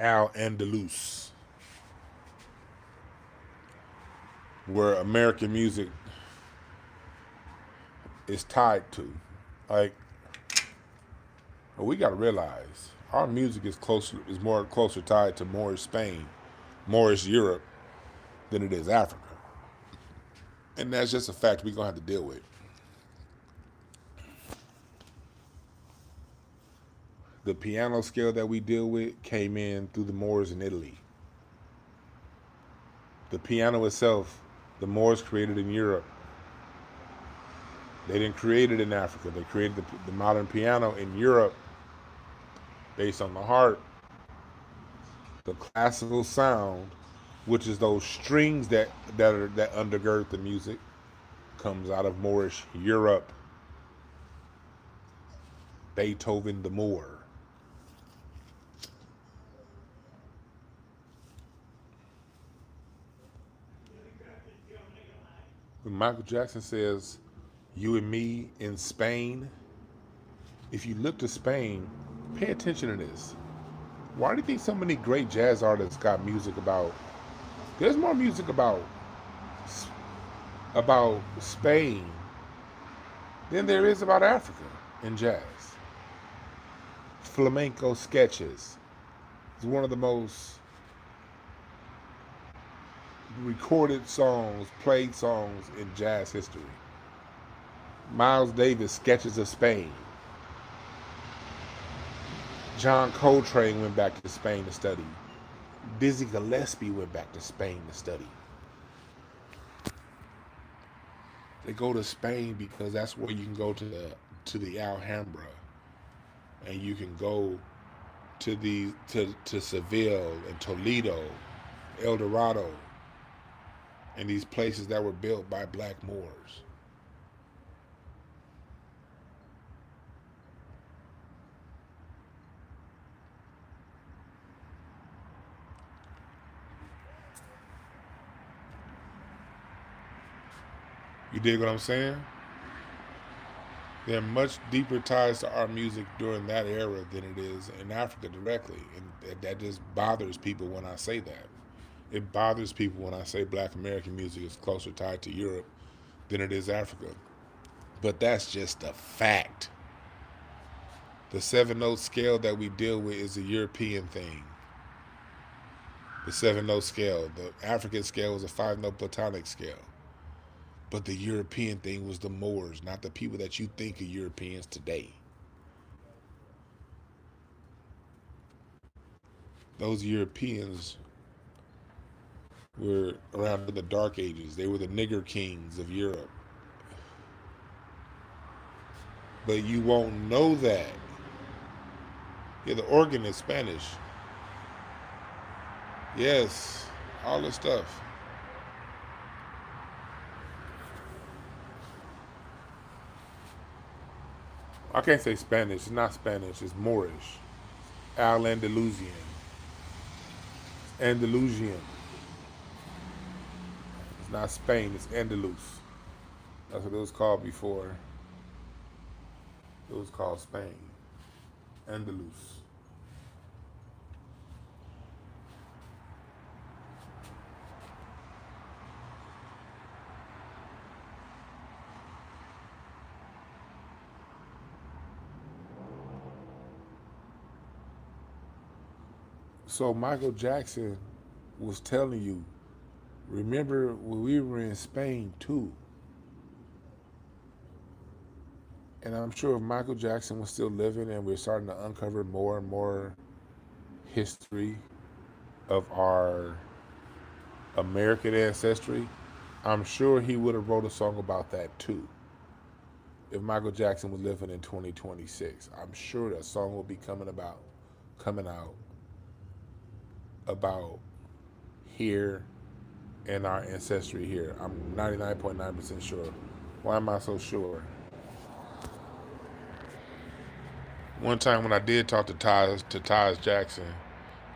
Al-Andalus. Where American music is tied to. We got to realize our music is more closer tied to Moorish Spain, Moorish Europe, than it is Africa. And that's just a fact we're going to have to deal with. The piano scale that we deal with came in through the Moors in Italy. The piano itself, the Moors created in Europe. They didn't create it in Africa. They created the modern piano in Europe based on the harp. The classical sound, which is those strings that undergird the music, comes out of Moorish Europe. Beethoven the Moor. When Michael Jackson says, you and me in Spain, if you look to Spain, pay attention to this. Why do you think so many great jazz artists got music about? There's more music about Spain than there is about Africa in jazz. Flamenco Sketches is one of the most recorded songs, played songs in jazz history. Miles Davis, Sketches of Spain. John Coltrane went back to Spain to study. Dizzy Gillespie went back to Spain to study. They go to Spain because that's where you can go to the Alhambra, and you can go to Seville and Toledo, El Dorado, and these places that were built by black Moors. You dig what I'm saying? There are much deeper ties to our music during that era than it is in Africa directly. And that just bothers people when I say that. It bothers people when I say black American music is closer tied to Europe than it is Africa. But that's just a fact. The 7-note scale that we deal with is a European thing. The 7-note scale. The African scale was a 5-note platonic scale. But the European thing was the Moors, not the people that you think are Europeans today. Those Europeans were around in the Dark Ages. They were the nigger kings of Europe. But you won't know that. Yeah, the organ is Spanish. Yes, all this stuff. I can't say Spanish. It's not Spanish. It's Moorish. Al-Andalusian. Andalusian. It's not Spain. It's Andalus. That's what it was called before. It was called Spain. Andalus. So Michael Jackson was telling you, remember when we were in Spain too. And I'm sure if Michael Jackson was still living and we're starting to uncover more and more history of our American ancestry, I'm sure he would have wrote a song about that too. If Michael Jackson was living in 2026, I'm sure that song will be coming out about here and our ancestry here. I'm 99.9% sure. Why am I so sure? One time when I did talk to Taj Jackson,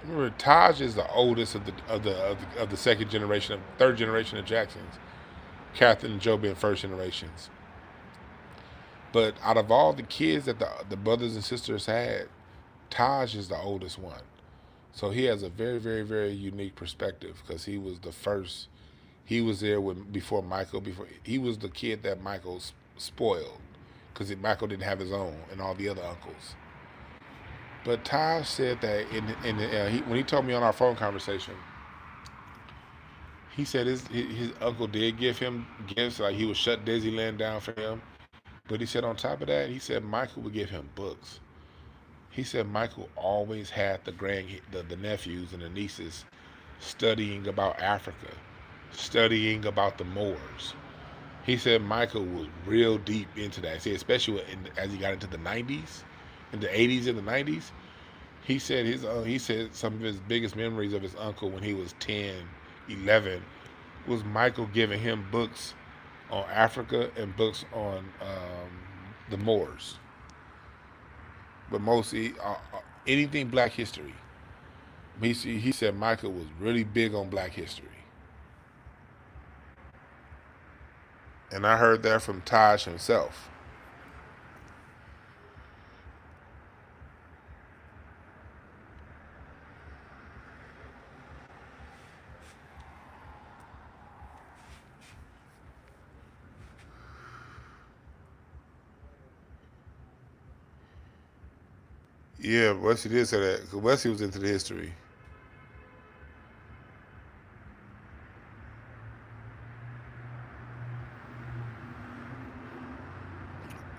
remember Taj is the oldest of the second generation, third generation of Jacksons. Catherine and Joe being first generations. But out of all the kids that the brothers and sisters had, Taj is the oldest one. So he has a very, very, very unique perspective because he was the first. He was there before Michael. Before he was the kid that Michael spoiled because Michael didn't have his own and all the other uncles. But Taj said that when he told me on our phone conversation, he said his uncle did give him gifts, like he would shut Disneyland down for him. But he said on top of that, he said Michael would give him books. He said Michael always had the nephews and the nieces studying about Africa, studying about the Moors. He said Michael was real deep into that. See, especially as he got into the 90s, in the 80s and the 90s. He said he said some of his biggest memories of his uncle when he was 10, 11, was Michael giving him books on Africa and books on the Moors. But mostly anything Black history. He said Michael was really big on Black history. And I heard that from Taj himself. Yeah, Wesley did say that because Wesley was into the history.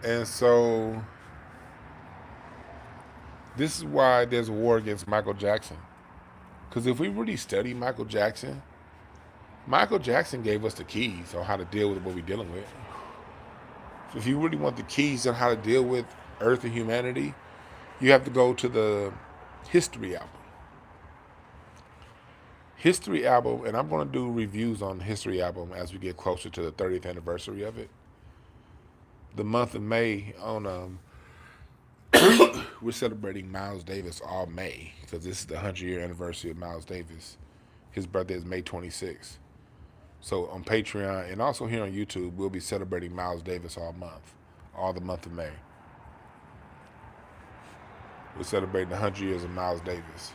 And so this is why there's a war against Michael Jackson. Because if we really study Michael Jackson gave us the keys on how to deal with what we're dealing with. So if you really want the keys on how to deal with Earth and humanity, you have to go to the history album. History album, and I'm going to do reviews on History album as we get closer to the 30th anniversary of it. The month of May we're celebrating Miles Davis all May because this is the 100-year anniversary of Miles Davis. His birthday is May 26th. So on Patreon and also here on YouTube, we'll be celebrating Miles Davis all the month of May. We're celebrating 100 years of Miles Davis.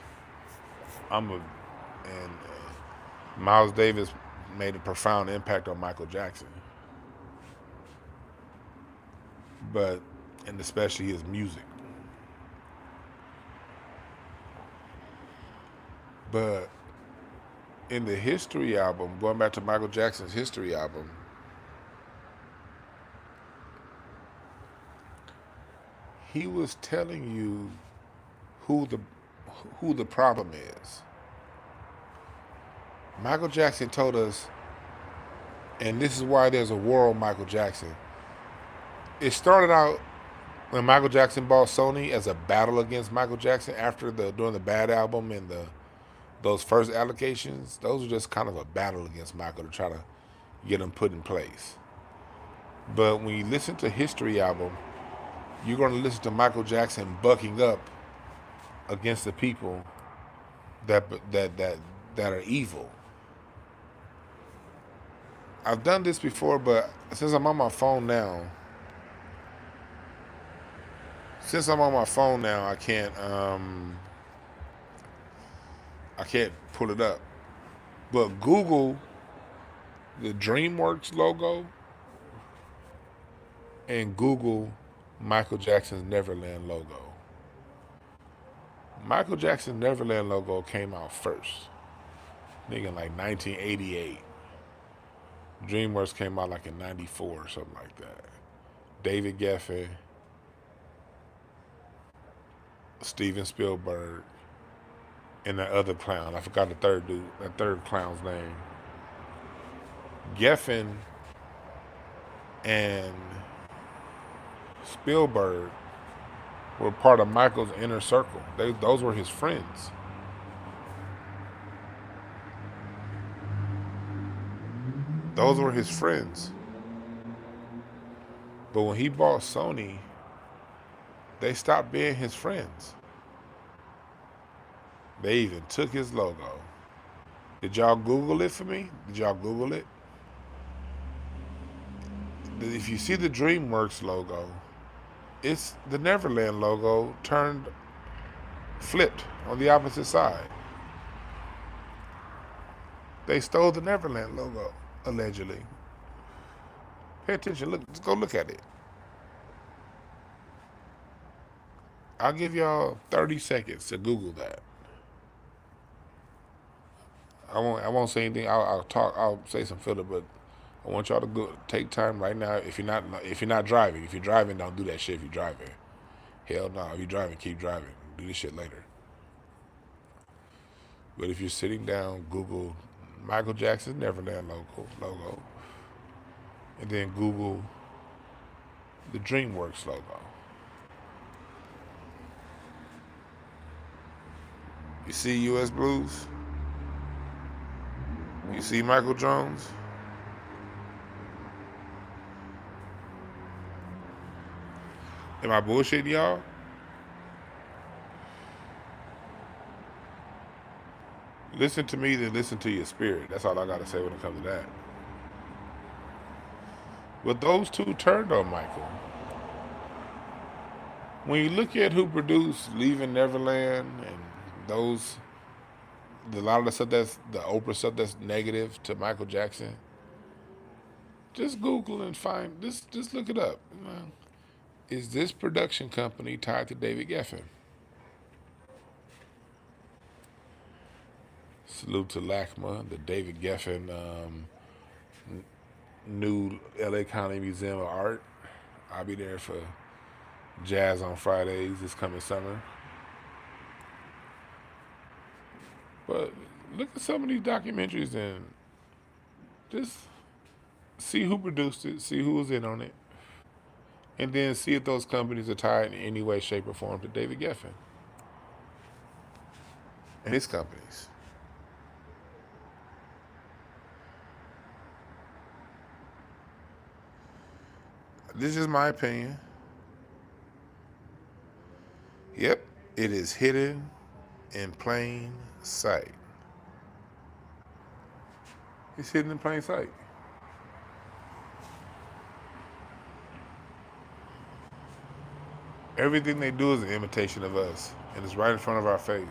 Miles Davis made a profound impact on Michael Jackson, and especially his music. But in the History album, going back to Michael Jackson's History album, he was telling you who the problem is. Michael Jackson told us, and this is why there's a war on Michael Jackson. It started out when Michael Jackson bought Sony as a battle against Michael Jackson during the Bad album and those first allegations. Those were just kind of a battle against Michael to try to get him put in place. But when you listen to History album, you're going to listen to Michael Jackson bucking up against the people that are evil. I've done this before, but since I'm on my phone now, I can't pull it up. But Google the DreamWorks logo and Google Michael Jackson's Neverland logo. Michael Jackson's Neverland logo came out first. I think in like 1988. DreamWorks came out like in 94 or something like that. David Geffen, Steven Spielberg, and that other clown. I forgot that third clown's name. Geffen and Spielberg were part of Michael's inner circle. Those were his friends. Those were his friends. But when he bought Sony, they stopped being his friends. They even took his logo. Did y'all Google it for me? Did y'all Google it? If you see the DreamWorks logo, it's the Neverland logo flipped on the opposite side. They stole the Neverland logo, allegedly. Pay attention, let's go look at it. I'll give y'all 30 seconds to Google that. I won't say anything. I'll say some filler, but I want y'all to go take time right now. If you're not driving, if you're driving, don't do that shit. If you're driving, hell no. If you're driving, keep driving. Do this shit later. But if you're sitting down, Google Michael Jackson's Neverland logo, and then Google the DreamWorks logo. You see U.S. Blues? You see Michael Jones? Am I bullshitting y'all? Listen to me, then listen to your spirit. That's all I gotta say when it comes to that. But those two turned on Michael. When you look at who produced Leaving Neverland and a lot of the stuff the Oprah stuff that's negative to Michael Jackson, just Google and just look it up. Is this production company tied to David Geffen? Salute to LACMA, the David Geffen new LA County Museum of Art. I'll be there for Jazz on Fridays this coming summer. But look at some of these documentaries and just see who produced it, see who was in on it, and then see if those companies are tied in any way, shape, or form to David Geffen and his companies. This is my opinion. Yep, it is hidden in plain sight. It's hidden in plain sight. Everything they do is an imitation of us, and it's right in front of our face.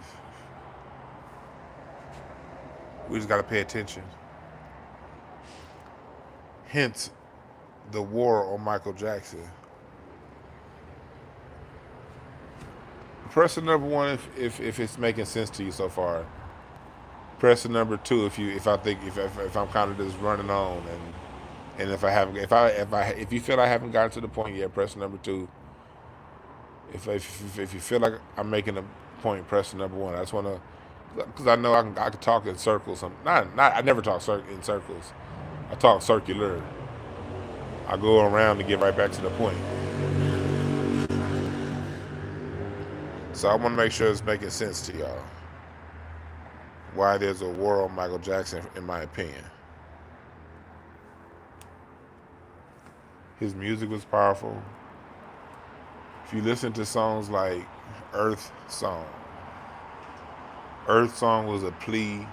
We just got to pay attention. Hence, the war on Michael Jackson. Press the number one if it's making sense to you so far. Press the number two if I'm kind of just running on and if you feel I haven't gotten to the point yet, press the number two. If you feel like I'm making a point, press the number one. I just want to, because I know I can talk in circles. I never talk in circles. I talk circular. I go around to get right back to the point. So I want to make sure it's making sense to y'all. Why there's a war on Michael Jackson, in my opinion. His music was powerful. If you listen to songs like Earth Song was a plea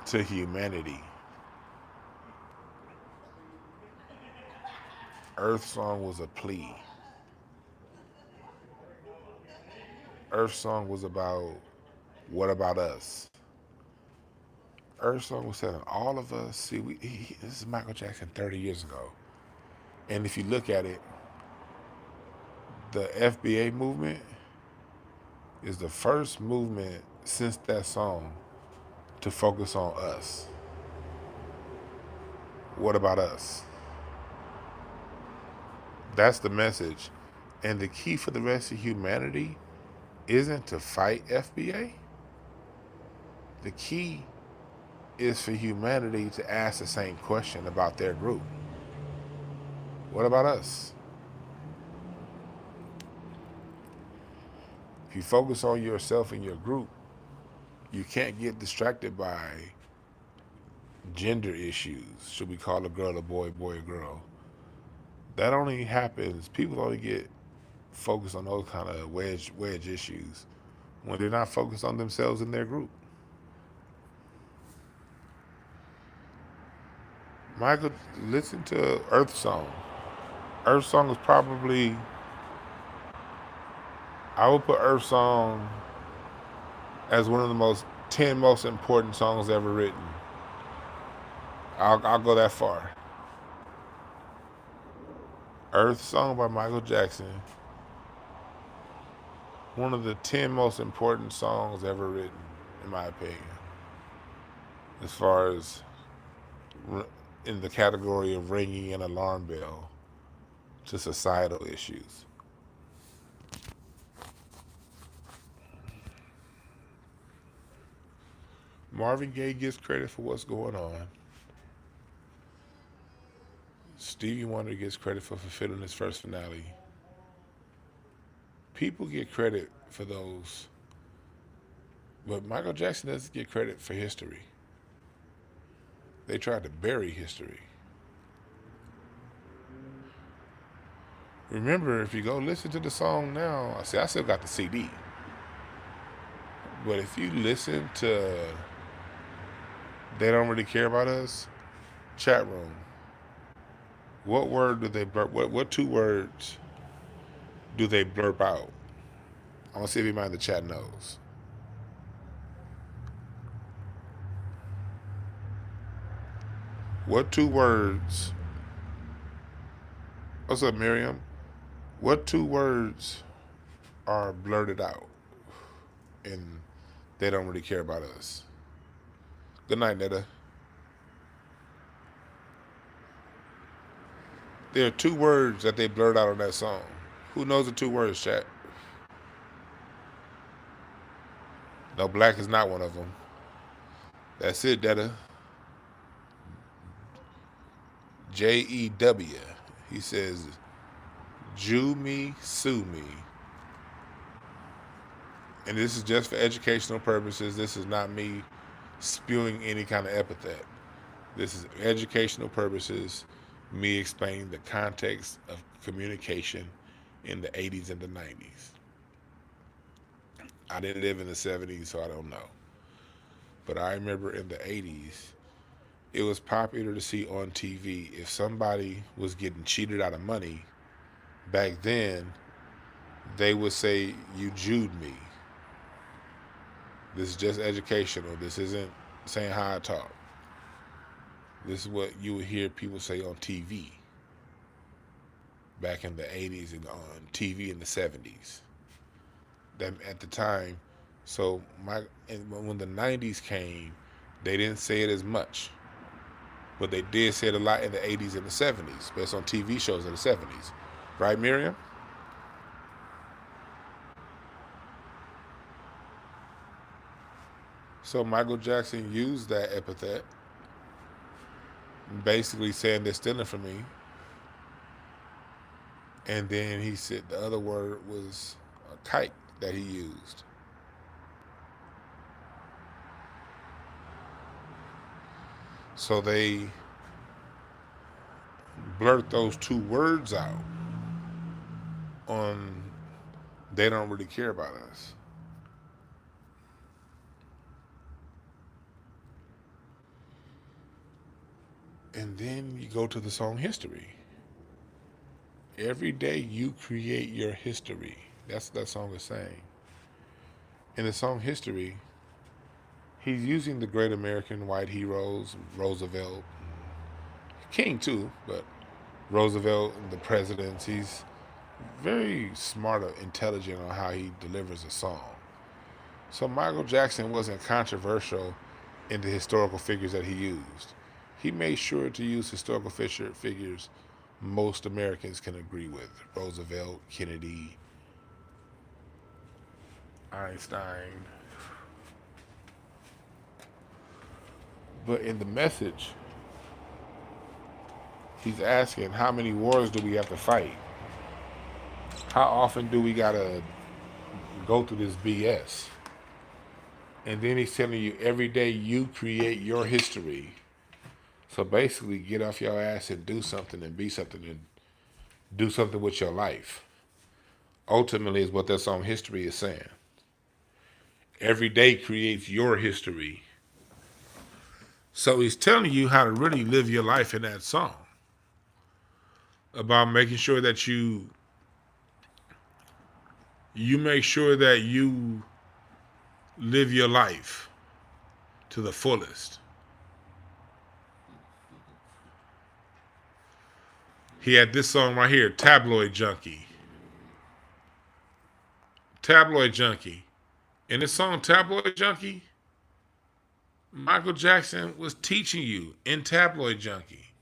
to humanity. Earth Song was a plea. Earth Song was about, what about us? Earth Song was telling all of us, see, this is Michael Jackson 30 years ago. And if you look at it, the FBA movement is the first movement since that song to focus on us. What about us? That's the message. And the key for the rest of humanity isn't to fight FBA. The key is for humanity to ask the same question about their group. What about us? If you focus on yourself and your group, you can't get distracted by gender issues. Should we call a girl a boy, boy a girl? That only happens, people only get focused on those kind of wedge issues when they're not focused on themselves and their group. Michael, listen to Earth Song. Earth Song is probably, I would put Earth Song as one of the 10 most important songs ever written. I'll go that far. Earth Song by Michael Jackson, one of the 10 most important songs ever written, in my opinion, as far as in the category of ringing an alarm bell to societal issues. Marvin Gaye gets credit for what's going on. Stevie Wonder gets credit for fulfilling his first finale. People get credit for those, but Michael Jackson doesn't get credit for history. They tried to bury history. Remember, if you go listen to the song now, I still got the CD. But if you listen to They Don't Really Care About Us, chat room, what word do they blurp? What two words do they blurp out? I want to see if anybody in the chat knows. What two words? What's up, Miriam? What two words are blurted out and They Don't Really Care About Us? Good night, Netta. There are two words that they blurred out on that song. Who knows the two words, chat? No, black is not one of them. That's it, Netta. Jew. He says, Jew me, sue me. And this is just for educational purposes. This is not me spewing any kind of epithet. This is educational purposes. me explaining the context of communication in the 80s and the 90s. I didn't live in the 70s, so I don't know. But I remember in the 80s, it was popular to see on TV if somebody was getting cheated out of money. Back then, they would say, "You Jewed me." This is just educational. This isn't saying how I talk. This is what you would hear people say on TV back in the 80s and on TV in the 70s. That at the time, so when the 90s came, they didn't say it as much, but they did say it a lot in the 80s and the 70s, based on TV shows in the 70s. Right, Miriam? So Michael Jackson used that epithet, basically saying they're stealing from me. And then he said the other word was a kite that he used. So they blurt those two words out on they don't really care about us. And then you go to the song history. Every day you create your history. That's what that song is saying. In the song history, he's using the great American white heroes, Roosevelt, King too, but Roosevelt and the presidents. He's very smart or intelligent on how he delivers a song. So Michael Jackson wasn't controversial in the historical figures that he used. He made sure to use historical figures most Americans can agree with. Roosevelt, Kennedy, Einstein. But in the message, he's asking, how many wars do we have to fight? How often do we gotta go through this BS? And then he's telling you every day you create your history. So basically, get off your ass and do something and be something and do something with your life. Ultimately, is what that song history is saying. Every day creates your history. So he's telling you how to really live your life in that song. About making sure that you make sure that you live your life to the fullest. He had this song right here, Tabloid Junkie. Tabloid Junkie. In this song, Tabloid Junkie, Michael Jackson was teaching you in Tabloid Junkie.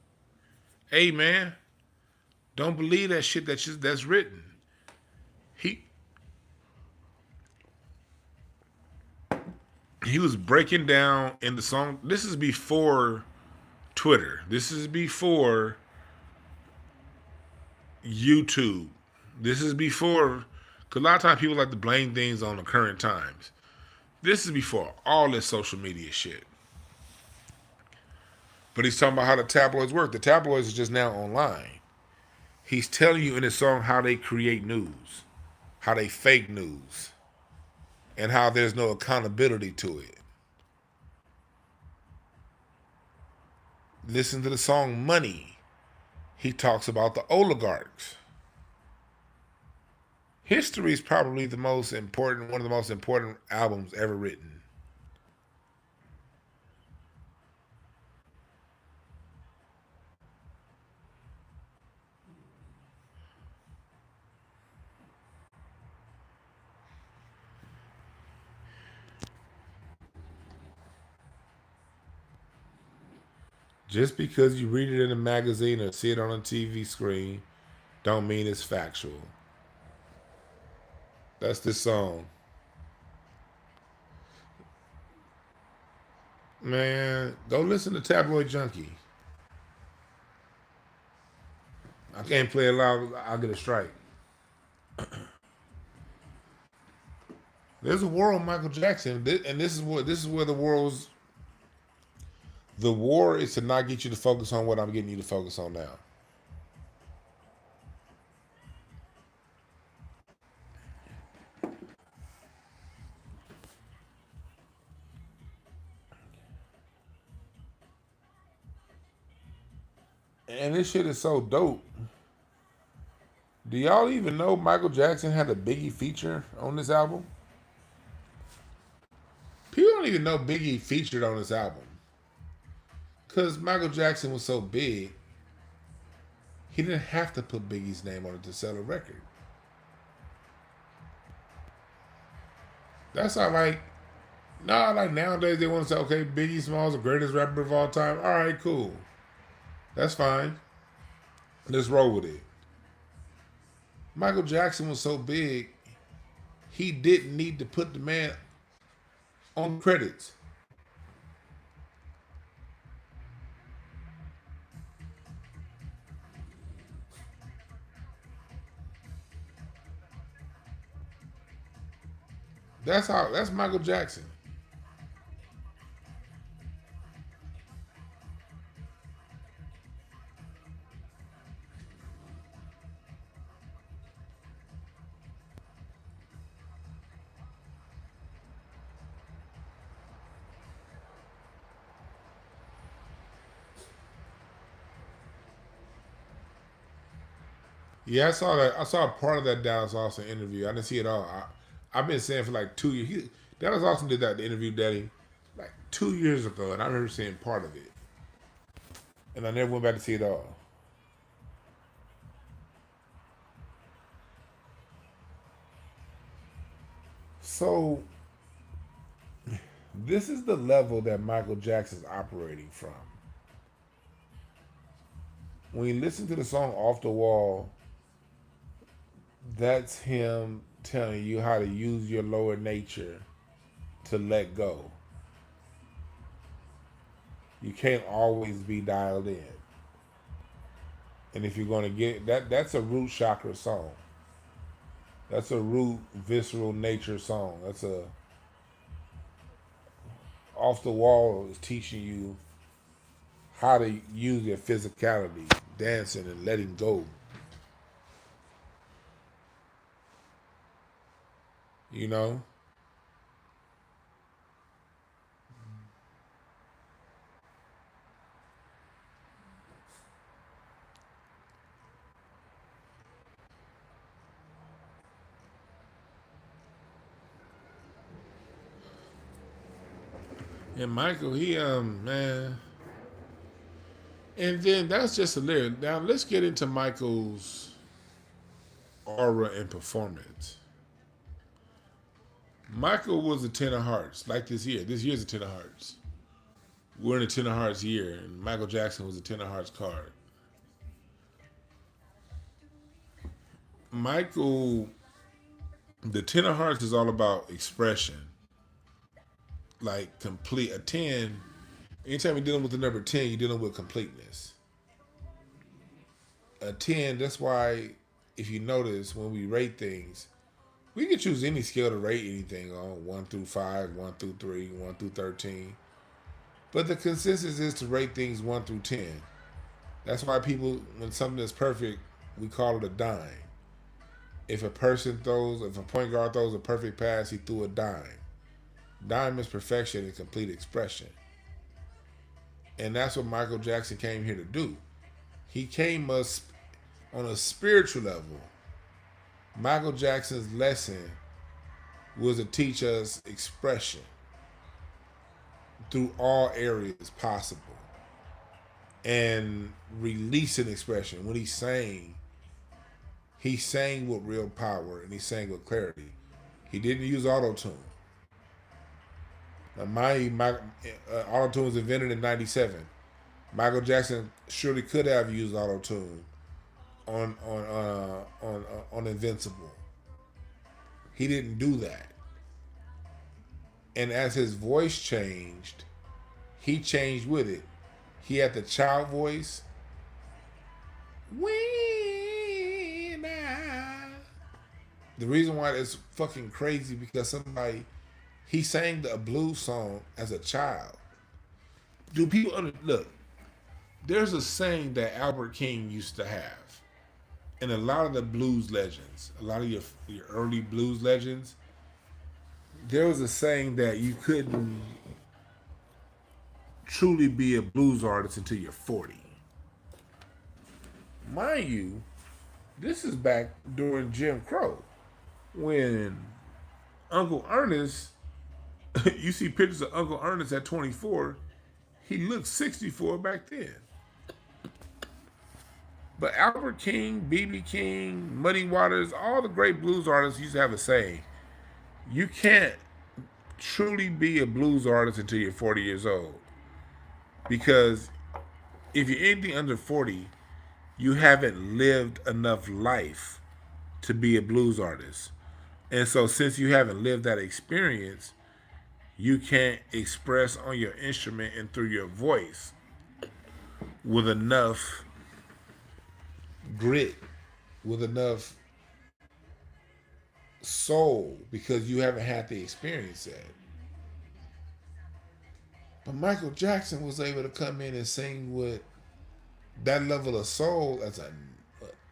Hey, man, don't believe that shit that's written. He was breaking down in the song. This is before Twitter. This is before YouTube. This is before, because a lot of times people like to blame things on the current times. This is before all this social media shit. But he's talking about how the tabloids work. The tabloids are just now online. He's telling you in his song how they create news, how they fake news, and how there's no accountability to it. Listen to the song Money. He talks about the oligarchs. History is probably the most important, one of the most important albums ever written. Just because you read it in a magazine or see it on a TV screen, don't mean it's factual. That's this song. Man, go listen to Tabloid Junkie. I can't play it loud. I'll get a strike. There's a war on Michael Jackson, and this is where the world's. The war is to not get you to focus on what I'm getting you to focus on now. And this shit is so dope. Do y'all even know Michael Jackson had a Biggie feature on this album? People don't even know Biggie featured on this album. Because Michael Jackson was so big, he didn't have to put Biggie's name on it to sell a record. That's not like, like nowadays they want to say, okay, Biggie Smalls the greatest rapper of all time. All right, cool. That's fine. Let's roll with it. Michael Jackson was so big, he didn't need to put the man on credits. That's Michael Jackson. Yeah, I saw that. I saw part of that Dallas Austin interview. I didn't see it all. I've been saying for like 2 years. Dallas Austin did that interview, Daddy, like 2 years ago, and I remember seeing part of it, and I never went back to see it all. So this is the level that Michael Jackson's operating from. When you listen to the song "Off the Wall," that's him telling you how to use your lower nature to let go. You can't always be dialed in. And if you're going to get that's a root chakra song. That's a root visceral nature song. That's a Off the Wall is teaching you how to use your physicality, dancing and letting go. You know? And Michael, he man. And then that's just a lyric. Now let's get into Michael's aura and performance. Michael was a Ten of Hearts, like this year. This year's a Ten of Hearts. We're in a Ten of Hearts year, and Michael Jackson was a Ten of Hearts card. Michael, the Ten of Hearts is all about expression. Like complete, a 10, anytime you're dealing with the number 10, you're dealing with completeness. A 10, that's why if you notice when we rate things, we can choose any scale to rate anything on 1 through 5, 1 through 3, 1 through 13. But the consensus is to rate things 1 through 10. That's why people, when something is perfect, we call it a dime. If a point guard throws a perfect pass, he threw a dime. Dime is perfection and complete expression. And that's what Michael Jackson came here to do. He came us on a spiritual level. Michael Jackson's lesson was to teach us expression through all areas possible and releasing expression. When he sang with real power and he sang with clarity. He didn't use auto-tune. Now, auto-tune was invented in '97. Michael Jackson surely could have used auto-tune on Invincible. He didn't do that. And as his voice changed, he changed with it. He had the child voice. The reason why it's fucking crazy because he sang a blues song as a child. Do people look? There's a saying that Albert King used to have, and a lot of the blues legends, a lot of your early blues legends, there was a saying that you couldn't truly be a blues artist until you're 40. Mind you, this is back during Jim Crow when Uncle Ernest, you see pictures of Uncle Ernest at 24, he looked 64 back then. But Albert King, B.B. King, Muddy Waters, all the great blues artists used to have a saying: you can't truly be a blues artist until you're 40 years old. Because if you're anything under 40, you haven't lived enough life to be a blues artist. And so, since you haven't lived that experience, you can't express on your instrument and through your voice with enough grit, with enough soul, because you haven't had the experience yet. But Michael Jackson was able to come in and sing with that level of soul as a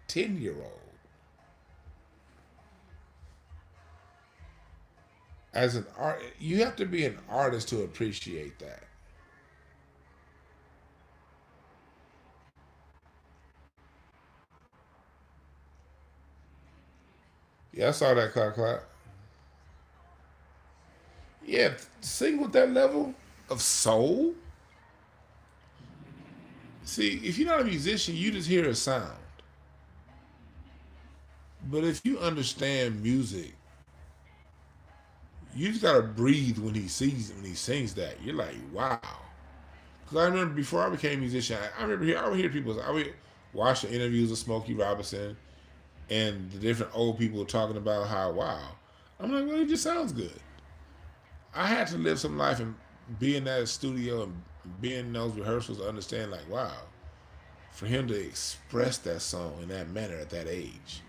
10-year-old. As an art, you have to be an artist to appreciate that. Yeah, I saw that, clap clap. Yeah, sing with that level of soul. See, if you're not a musician, you just hear a sound. But if you understand music, you just gotta breathe when he sings that. You're like, wow. Because I remember before I became a musician, I would hear people. I would watch the interviews of Smokey Robinson and the different old people talking about how, wow. I'm like, well, it just sounds good. I had to live some life and be in that studio and be in those rehearsals to understand, like, wow, for him to express that song in that manner at that age.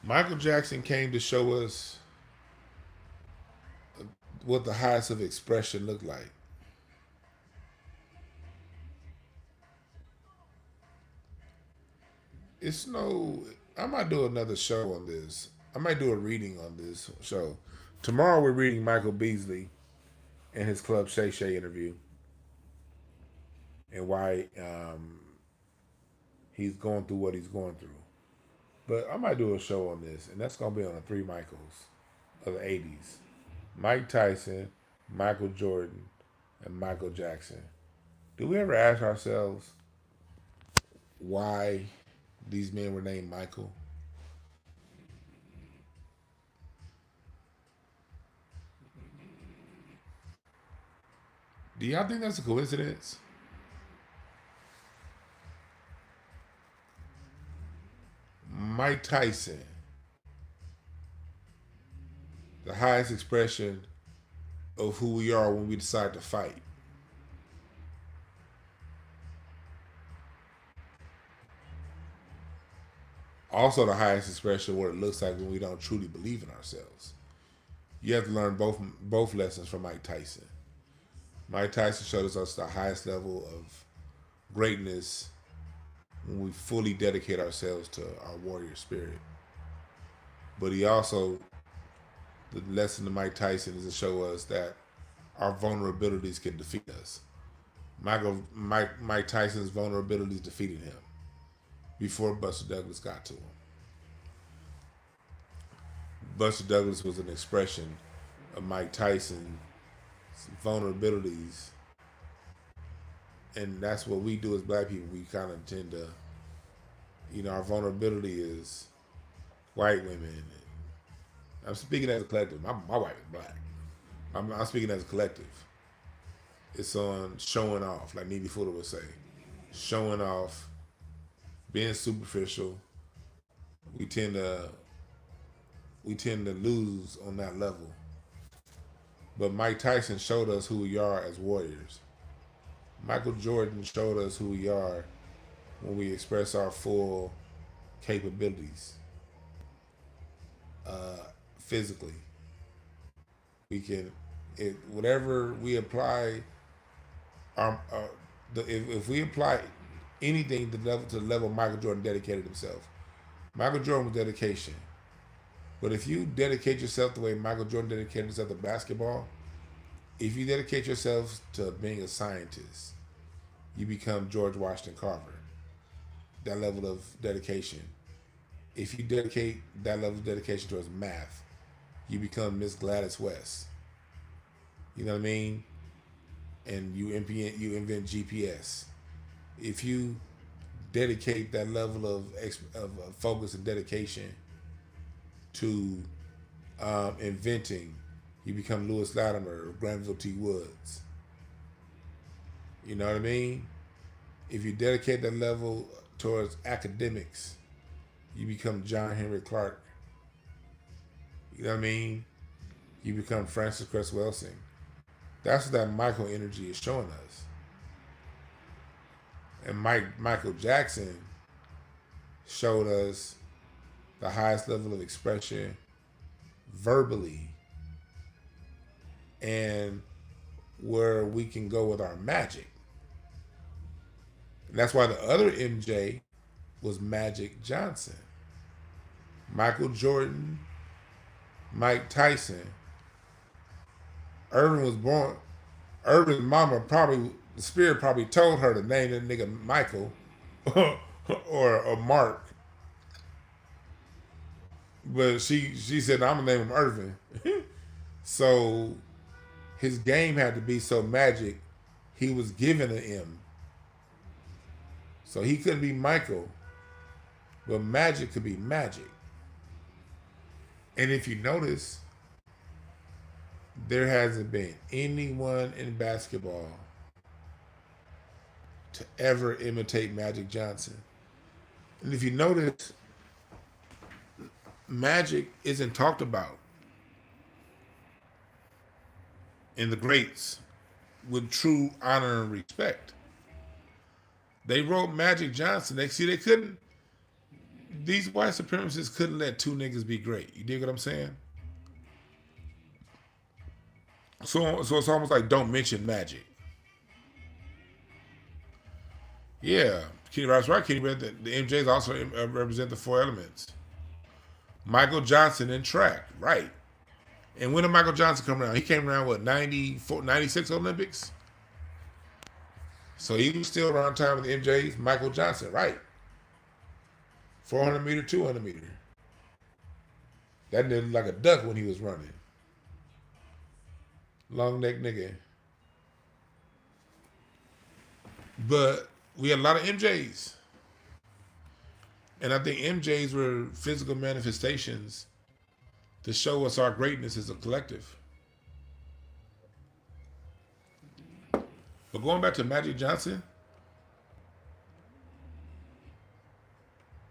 Michael Jackson came to show us what the highest of expression looked like. It's no. I might do another show on this. I might do a reading on this show. Tomorrow we're reading Michael Beasley and his Club Shay Shay interview and why he's going through what he's going through. But I might do a show on this, and that's going to be on the three Michaels of the 80s. Mike Tyson, Michael Jordan, and Michael Jackson. Do we ever ask ourselves why these men were named Michael? Do y'all think that's a coincidence? Mike Tyson, the highest expression of who we are when we decide to fight. Also, the highest expression of what it looks like when we don't truly believe in ourselves. You have to learn both lessons from Mike Tyson. Mike Tyson showed us the highest level of greatness when we fully dedicate ourselves to our warrior spirit. But he also, the lesson of Mike Tyson is to show us that our vulnerabilities can defeat us. Mike Tyson's vulnerabilities defeated him before Buster Douglas got to him. Buster Douglas was an expression of Mike Tyson's vulnerabilities, and that's what we do as black people. We kind of tend to, our vulnerability is white women. I'm speaking as a collective. My wife is black. I'm speaking as a collective. It's on showing off, like Needy Fuller would say. Showing off, being superficial. We tend to lose on that level. But Mike Tyson showed us who we are as warriors. Michael Jordan showed us who we are when we express our full capabilities physically. We can, whatever we apply, if we apply anything to the level Michael Jordan dedicated himself. Michael Jordan was dedication. But if you dedicate yourself the way Michael Jordan dedicated himself to basketball, If you dedicate yourself to being a scientist, you become George Washington Carver. That level of dedication. If you dedicate that level of dedication towards math, you become Miss Gladys West. You know what I mean? And you invent GPS. If you dedicate that level of focus and dedication to inventing, you become Lewis Latimer or Granville T. Woods. You know what I mean? If you dedicate that level towards academics, you become John Henry Clark. You know what I mean? You become Francis Cress Welsing. That's what that Michael energy is showing us. And Michael Jackson showed us the highest level of expression verbally and where we can go with our magic. And that's why the other MJ was Magic Johnson. Michael Jordan, Mike Tyson. Irvin was born. Irvin's mama probably, the spirit probably told her to name that nigga Michael or Mark. But she said, I'm gonna name him Irvin. So his game had to be so magic, he was given an M. So he couldn't be Michael, but magic could be magic. And if you notice, there hasn't been anyone in basketball to ever imitate Magic Johnson. And if you notice, Magic isn't talked about in the greats with true honor and respect. They wrote Magic Johnson. They couldn't. These white supremacists couldn't let two niggas be great. You dig what I'm saying? So it's almost like don't mention Magic. Yeah, Kenny Roberts right. Kenny read that the MJs also represent the four elements. Michael Johnson in track, right? And when did Michael Johnson come around? He came around what 94, 96 Olympics. So he was still around time with the MJs. Michael Johnson, right? 400 meter, 200 meter. That nigga like a duck when he was running. Long neck nigga. But we had a lot of MJs. And I think MJs were physical manifestations to show us our greatness as a collective. But going back to Magic Johnson,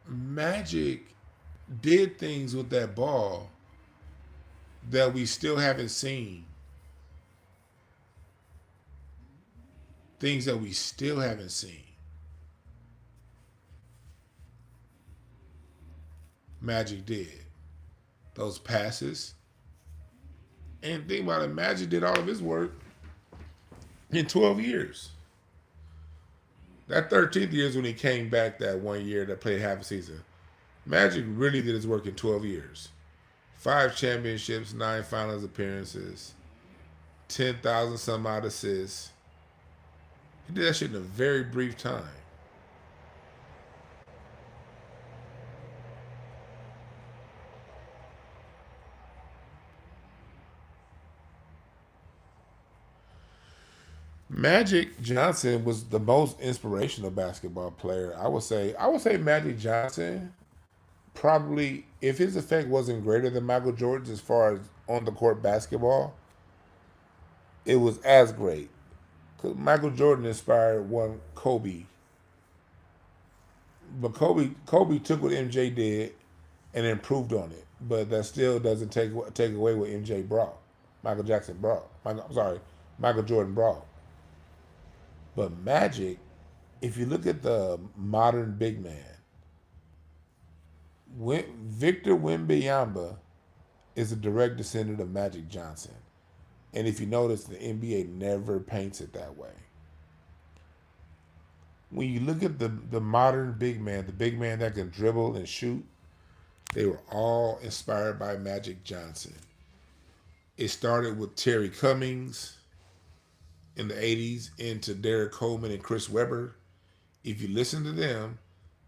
Magic did things with that ball that we still haven't seen. Things that we still haven't seen. Magic did. Those passes. And think about it, Magic did all of his work in 12 years. That 13th year is when he came back that 1 year that played half a season. Magic really did his work in 12 years. 5 championships, 9 finals appearances, 10,000 some odd assists. He did that shit in a very brief time. Magic Johnson was the most inspirational basketball player. I would say Magic Johnson probably, if his effect wasn't greater than Michael Jordan's as far as on the court basketball, it was as great. Because Michael Jordan inspired one Kobe. But Kobe took what MJ did and improved on it. But that still doesn't take away what MJ brought. Michael Jordan brought. But Magic, if you look at the modern big man, Victor Wembanyama is a direct descendant of Magic Johnson. And if you notice, the NBA never paints it that way. When you look at the modern big man, the big man that can dribble and shoot, they were all inspired by Magic Johnson. It started with Terry Cummings. in the 80s into Derek Coleman and Chris Webber, if you listen to them,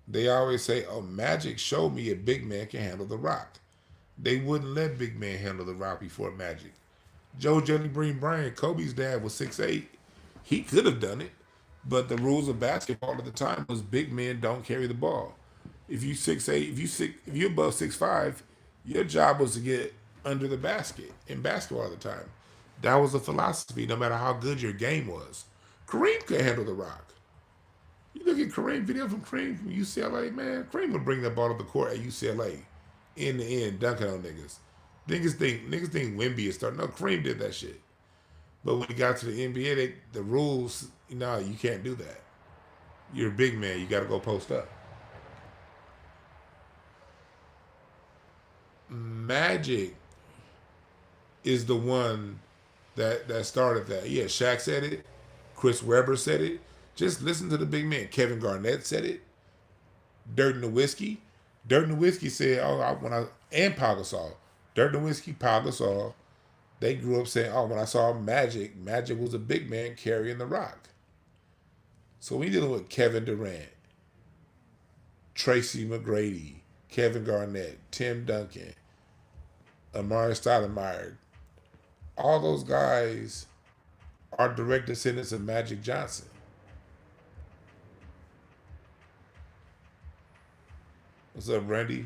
they always say, oh, Magic showed me a big man can handle the rock. They wouldn't let big man handle the rock before Magic. Joe Jelly Bean Bryant, Kobe's dad, was 6'8". He could have done it, but the rules of basketball at the time was big men don't carry the ball. If you 6'8", if you're above 6'5", your job was to get under the basket in basketball at the time. That was the philosophy, no matter how good your game was. Kareem could handle the rock. You look at Kareem, video from Kareem from UCLA, man. Kareem would bring that ball to the court at UCLA, in the end, dunking on niggas. Niggas think Wemby is starting. No, Kareem did that shit. But when he got to the NBA, the rules, you can't do that. You're a big man. You got to go post up. Magic is the one that started that. Yeah, Shaq said it. Chris Webber said it. Just listen to the big man. Kevin Garnett said it. Dirt Nowitzki. Dirt Nowitzki said, and Pau Gasol. Dirt Nowitzki, Pau Gasol, they grew up saying, oh, when I saw Magic, Magic was a big man carrying the rock. So we dealing with Kevin Durant, Tracy McGrady, Kevin Garnett, Tim Duncan, Amari Stoudemire. All those guys are direct descendants of Magic Johnson. What's up, Randy?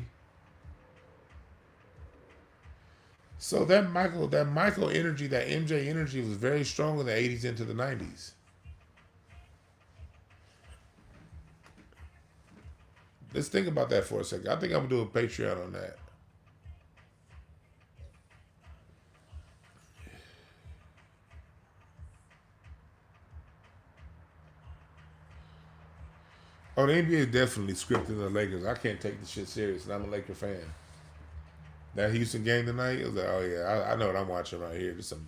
So that Michael energy, that MJ energy was very strong in the 80s into the 90s. Let's think about that for a second. I think I'm going to do a Patreon on that. Oh, the NBA is definitely scripting the Lakers. I can't take this shit serious, and I'm a Laker fan. That Houston game tonight, it was like, oh yeah, I know what I'm watching right here. Just some.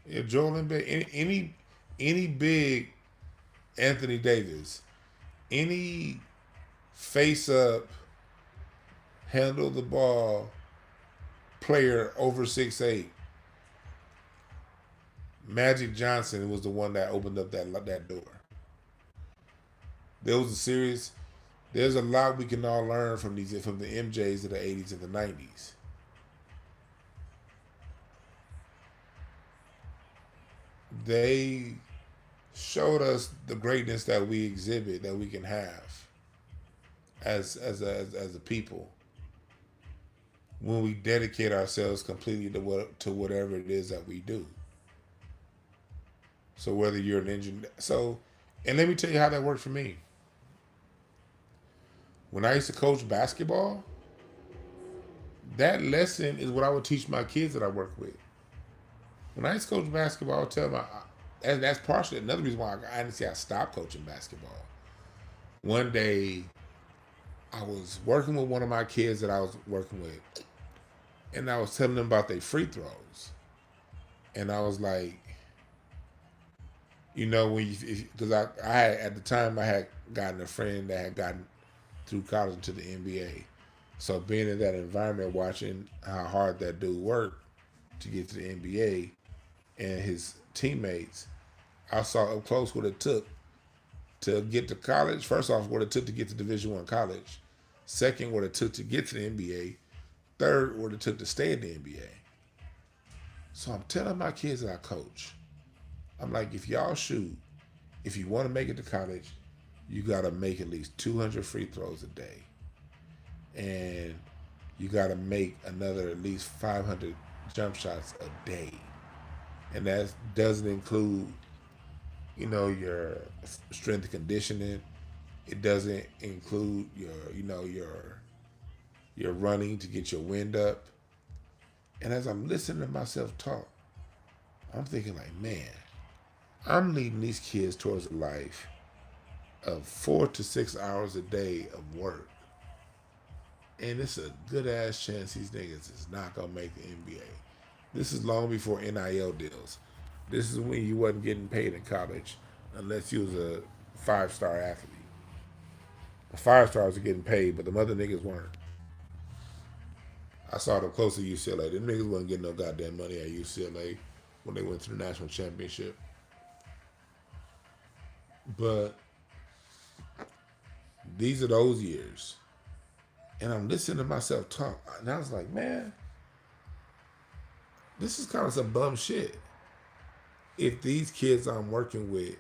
Yeah, Joel Embiid, any big Anthony Davis, any face up, handle the ball player over 6'8". Magic Johnson was the one that opened up that door. There was a series. There's a lot we can all learn from the MJs of the 80s and the 90s. They showed us the greatness that we exhibit, that we can have as a people when we dedicate ourselves completely to whatever it is that we do. So whether you're an engineer, and let me tell you how that worked for me. When I used to coach basketball, that lesson is what I would teach my kids that I work with. When I used to coach basketball, I would tell them, and that's partially another reason why I stopped coaching basketball. One day, I was working with one of my kids that I was working with, and I was telling them about their free throws. And I was like, because I had, at the time, I had gotten a friend that had gotten through college into the NBA. So being in that environment, watching how hard that dude worked to get to the NBA and his teammates, I saw up close what it took to get to college. First off, what it took to get to Division I college. Second, what it took to get to the NBA. Third, what it took to stay in the NBA. So I'm telling my kids that I coach, I'm like, if y'all shoot, if you want to make it to college, you got to make at least 200 free throws a day. And you got to make another at least 500 jump shots a day. And that doesn't include, your strength and conditioning. It doesn't include your running to get your wind up. And as I'm listening to myself talk, I'm thinking like, man, I'm leading these kids towards a life of 4 to 6 hours a day of work. And it's a good ass chance these niggas is not gonna make the NBA. This is long before NIL deals. This is when you wasn't getting paid in college unless you was a 5-star athlete. The 5 stars are getting paid, but the other niggas weren't. I saw them close to UCLA. Them niggas wasn't getting no goddamn money at UCLA when they went to the national championship. But these are those years. And I'm listening to myself talk. And I was like, man, this is kind of some bum shit. If these kids I'm working with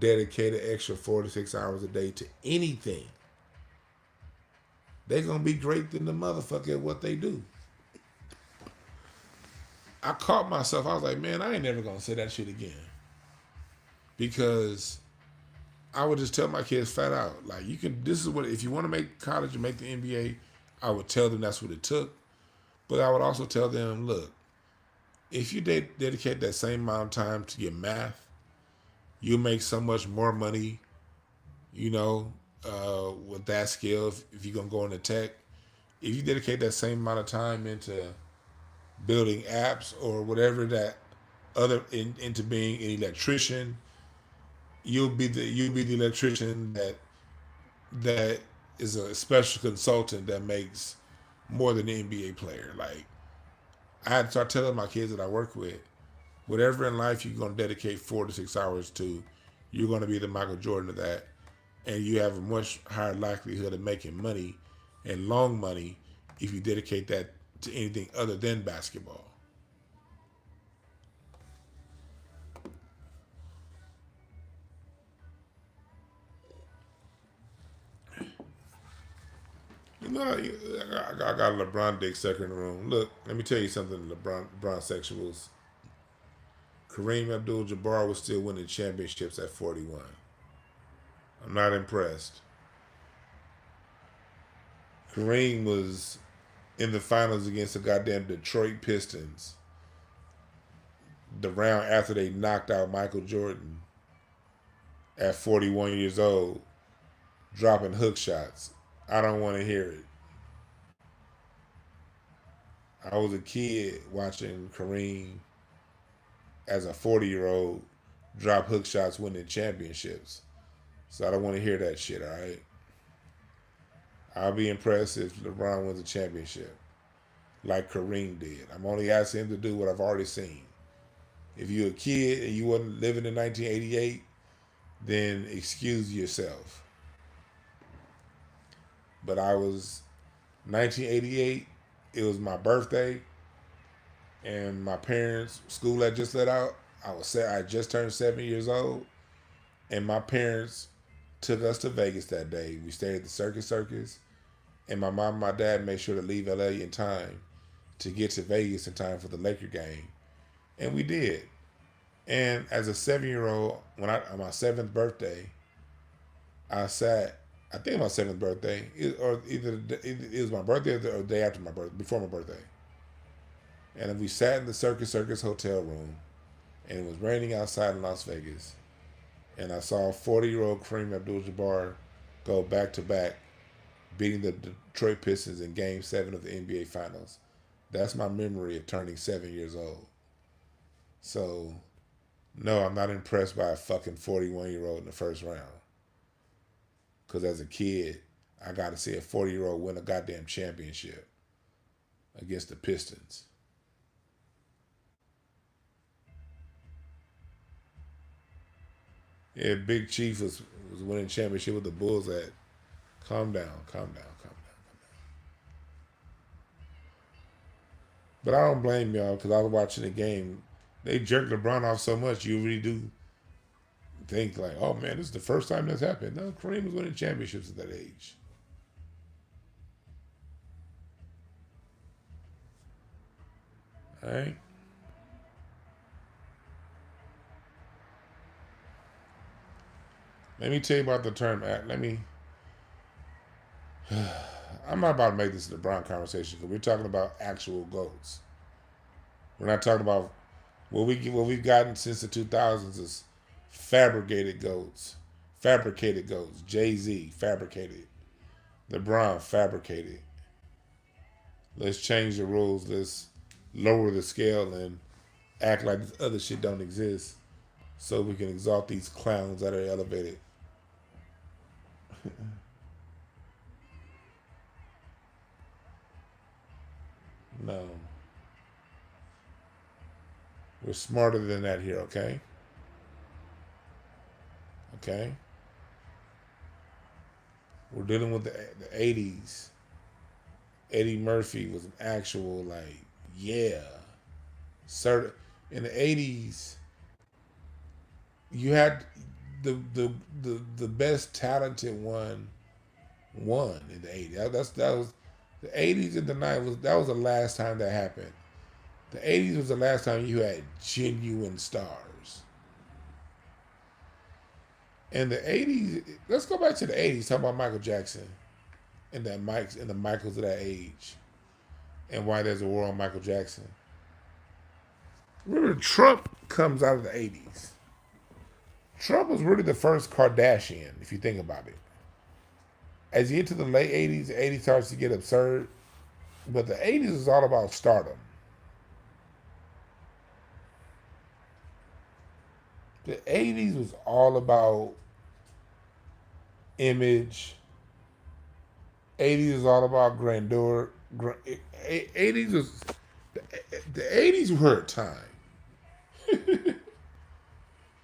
dedicate an extra 4 to 6 hours a day to anything, they're going to be great than the motherfucker at what they do. I caught myself. I was like, man, I ain't never going to say that shit again. Because I would just tell my kids flat out, like, you can, this is what, if you want to make college and make the NBA, I would tell them that's what it took. But I would also tell them, look, if you dedicate that same amount of time to your math, you'll make so much more money, you know, with that skill if you're going to go into tech. If you dedicate that same amount of time into building apps or whatever that other, into being an electrician, you'll be the electrician that is a special consultant that makes more than an NBA player. Like, I had to start telling my kids that I work with, whatever in life you're going to dedicate 4 to 6 hours to, you're going to be the Michael Jordan of that, and you have a much higher likelihood of making money and long money if you dedicate that to anything other than basketball. You know, I got a LeBron dick sucker in the room. Look, let me tell you something, LeBron sexuals. Kareem Abdul-Jabbar was still winning championships at 41. I'm not impressed. Kareem was in the finals against the goddamn Detroit Pistons the round after they knocked out Michael Jordan at 41 years old, dropping hook shots. I don't want to hear it. I was a kid watching Kareem as a 40-year-old drop hook shots winning championships. So I don't want to hear that shit, all right? I'll be impressed if LeBron wins a championship like Kareem did. I'm only asking him to do what I've already seen. If you're a kid and you wasn't living in 1988, then excuse yourself. But I was 1988, it was my birthday, and my parents' school had just let out. I just turned 7 years old, and my parents took us to Vegas that day. We stayed at the Circus, and my mom and my dad made sure to leave LA in time to get to Vegas in time for the Laker game. And we did. And as a 7-year-old, on my 7th birthday, I sat, I think my 7th birthday, it was my birthday or the day after my birthday, before my birthday. And we sat in the Circus hotel room, and it was raining outside in Las Vegas. And I saw 40-year-old Kareem Abdul-Jabbar go back-to-back, beating the Detroit Pistons in Game 7 of the NBA Finals. That's my memory of turning 7 years old. So, no, I'm not impressed by a fucking 41-year-old in the first round. Because as a kid, I got to see a 40-year-old win a goddamn championship against the Pistons. Yeah, Big Chief was winning championship with the Bulls at. Calm down. But I don't blame y'all because I was watching the game. They jerked LeBron off so much, you really do think like, oh man, this is the first time that's happened. No, Kareem was winning championships at that age. All right. Let me tell you about the term act. I'm not about to make this a LeBron conversation because we're talking about actual GOATs. We're not talking about what we've gotten since the 2000s is fabricated GOATs. Jay-Z, fabricated. LeBron, fabricated. Let's change the rules. Let's lower the scale and act like this other shit don't exist so we can exalt these clowns that are elevated. No. We're smarter than that here, okay? Okay? We're dealing with the 80s. Eddie Murphy was an actual, like, yeah. Certain, in the 80s, you had the best talented one won in the 80s. That was the 80s and the 90s. That was the last time that happened. The 80s was the last time you had genuine stars. In the 80s, let's go back to the 80s, talk about Michael Jackson and that Mike's and the Michaels of that age and why there's a war on Michael Jackson. Remember, Trump comes out of the 80s. Trump was really the first Kardashian, if you think about it. As you get to the late 80s, the 80s starts to get absurd, but the 80s is all about stardom. The 80s was all about image. 80s is all about grandeur. 80s was the 80s were a time.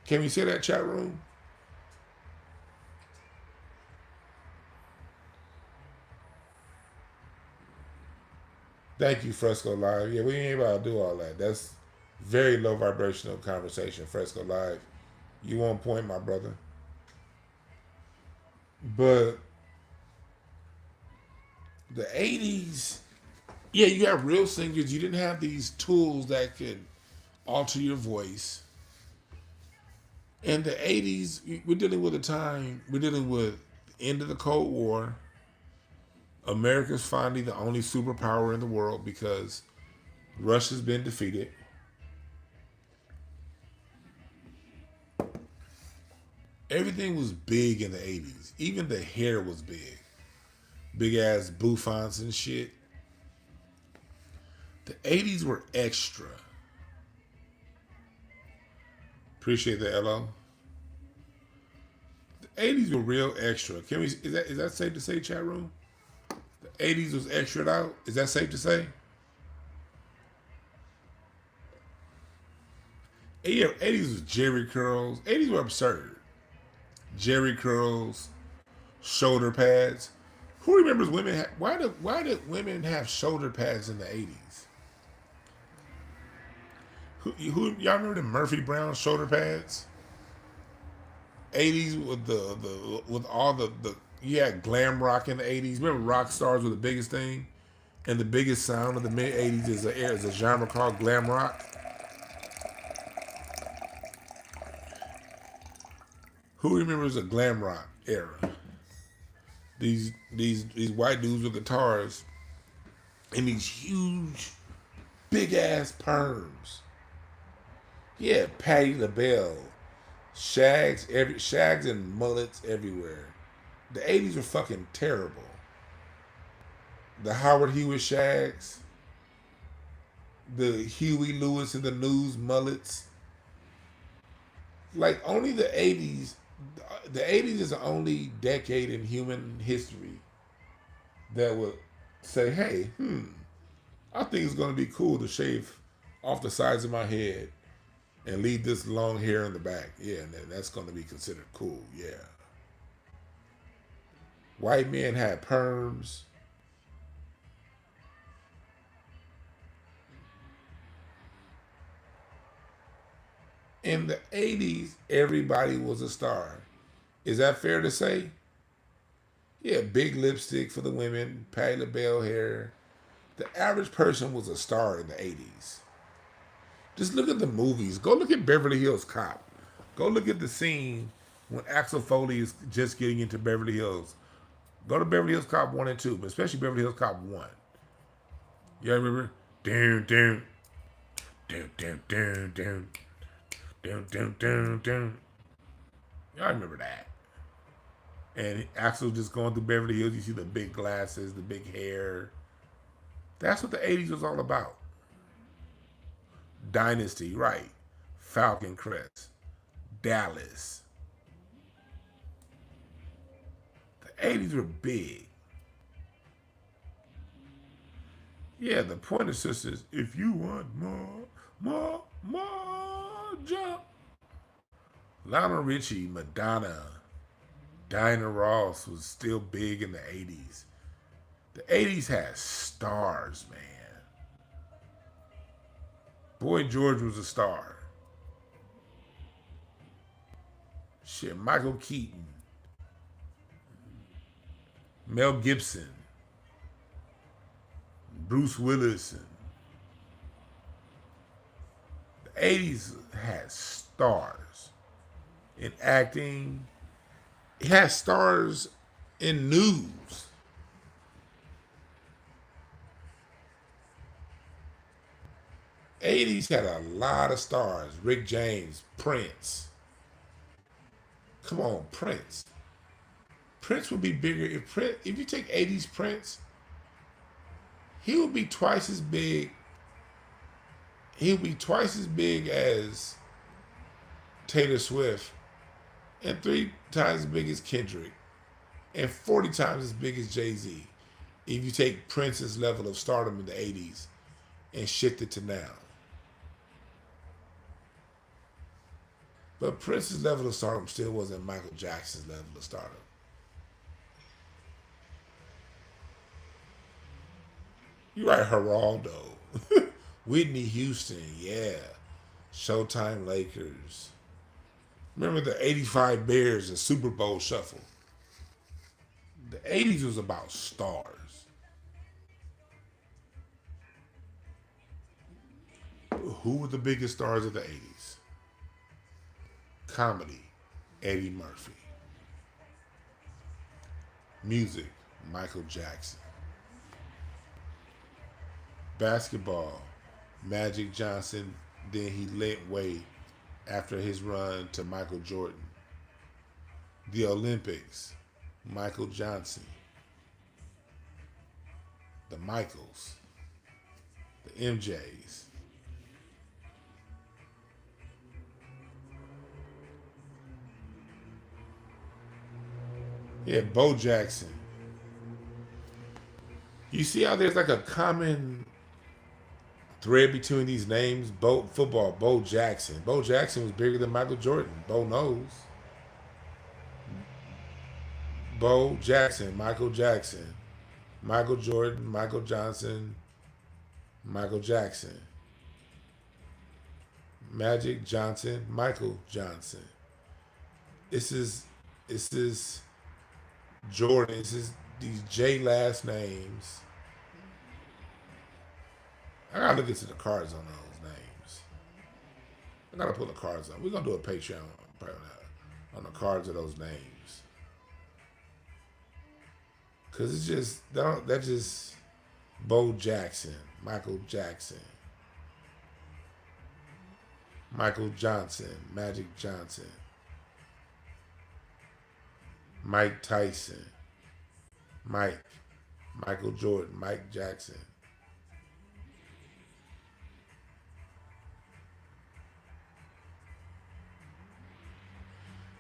Can we say that, chat room? Thank you, Fresco Live. Yeah, we ain't about to do all that. That's very low vibrational conversation, Fresco Live. You on point, my brother. But the 80s, yeah, you have real singers. You didn't have these tools that could alter your voice. In the 80s, we're dealing with a time, we're dealing with the end of the Cold War. America's finally the only superpower in the world because Russia's been defeated. Everything was big in the 80s. Even the hair was big. Big ass bouffants and shit. The 80s were extra. Appreciate the LO. The 80s were real extra. Can we is that safe to say, chat room? The 80s was extra out? Is that safe to say? Yeah, 80s was Jerry curls. 80s were absurd. Jerry curls, shoulder pads. Who remembers women? Why did women have shoulder pads in the 80s? Who y'all remember the Murphy Brown shoulder pads? 80s with the with all the you had glam rock in the 80s. Remember rock stars were the biggest thing, and the biggest sound of the mid 80s is a genre called glam rock. Who remembers the glam rock era? These white dudes with guitars and these huge big ass perms. Yeah, Patti LaBelle, shags and mullets everywhere. The 80s were fucking terrible. The Howard Hewitt shags, the Huey Lewis and the News mullets. Like only the 80s, the 80s is the only decade in human history that would say, hey, I think it's going to be cool to shave off the sides of my head and leave this long hair in the back. Yeah, and that's going to be considered cool. Yeah. White men had perms. In the 80s, everybody was a star. Is that fair to say? Yeah, big lipstick for the women, Patti LaBelle hair. The average person was a star in the 80s. Just look at the movies. Go look at Beverly Hills Cop. Go look at the scene when Axel Foley is just getting into Beverly Hills. Go to Beverly Hills Cop 1 and 2, but especially Beverly Hills Cop 1. You remember? Down, down, down, down, down, down, down, down, down, down. Y'all remember that. And Axel just going through Beverly Hills. You see the big glasses, the big hair. That's what the 80s was all about. Dynasty, right. Falcon Crest. Dallas. The 80s were big. Yeah, the Pointer Sisters. If you want more jump. Lionel Richie, Madonna, Diana Ross was still big in the 80s. The 80s had stars, man. Boy George was a star. Shit, Michael Keaton, Mel Gibson, Bruce Willis. And the 80s had stars in acting. It had stars in news. '80s had a lot of stars. Rick James, Prince. Come on, Prince. Prince would be bigger if you take '80s Prince, he would be twice as big. He would be twice as big as Taylor Swift, and 3 times as big as Kendrick, and 40 times as big as Jay-Z. If you take Prince's level of stardom in the '80s and shift it to now. But Prince's level of stardom still wasn't Michael Jackson's level of stardom. You're right, Geraldo. Whitney Houston, yeah. Showtime Lakers. Remember the '85 Bears and Super Bowl Shuffle? The '80s was about stars. Who were the biggest stars of the '80s? Comedy, Eddie Murphy. Music, Michael Jackson. Basketball, Magic Johnson. Then he lent way after his run to Michael Jordan. The Olympics, Michael Johnson. The Michaels, the MJs. Yeah, Bo Jackson. You see how there's like a common thread between these names? Bo Jackson. Bo Jackson was bigger than Michael Jordan. Bo knows. Bo Jackson, Michael Jackson, Michael Jordan, Michael Johnson, Michael Jackson, Magic Johnson, Michael Johnson. This is Jordan. This is these J last names. I gotta look into the cards on those names. I gotta pull the cards up. We're gonna do a Patreon on the cards of those names. Cause it's just that's just Bo Jackson, Michael Jackson, Michael Johnson, Magic Johnson, Mike Tyson, Michael Jordan, Mike Jackson.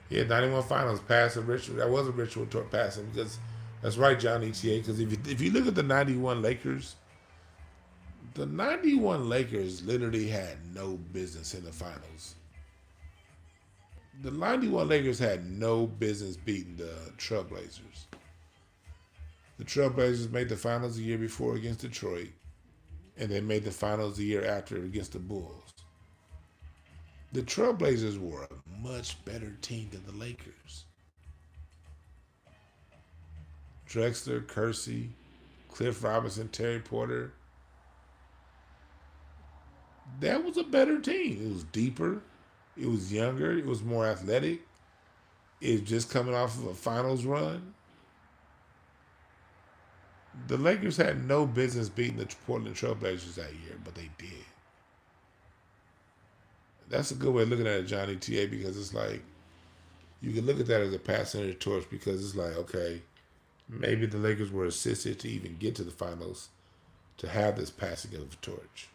Yeah, 91 finals, pass a ritual. That was a ritual toward passing because that's right, John ETA. Because if you look at the 91 Lakers, the 91 Lakers literally had no business in the finals. The 91 Lakers had no business beating the Trailblazers. The Trailblazers made the finals the year before against Detroit, and they made the finals the year after against the Bulls. The Trailblazers were a much better team than the Lakers. Drexler, Kersey, Cliff Robinson, Terry Porter. That was a better team. It was deeper. It was younger. It was more athletic. It was just coming off of a finals run. The Lakers had no business beating the Portland Trailblazers that year, but they did. That's a good way of looking at it, Johnny TA, because it's like you can look at that as a passing of the torch because it's like, okay, maybe the Lakers were assisted to even get to the finals to have this passing of the torch.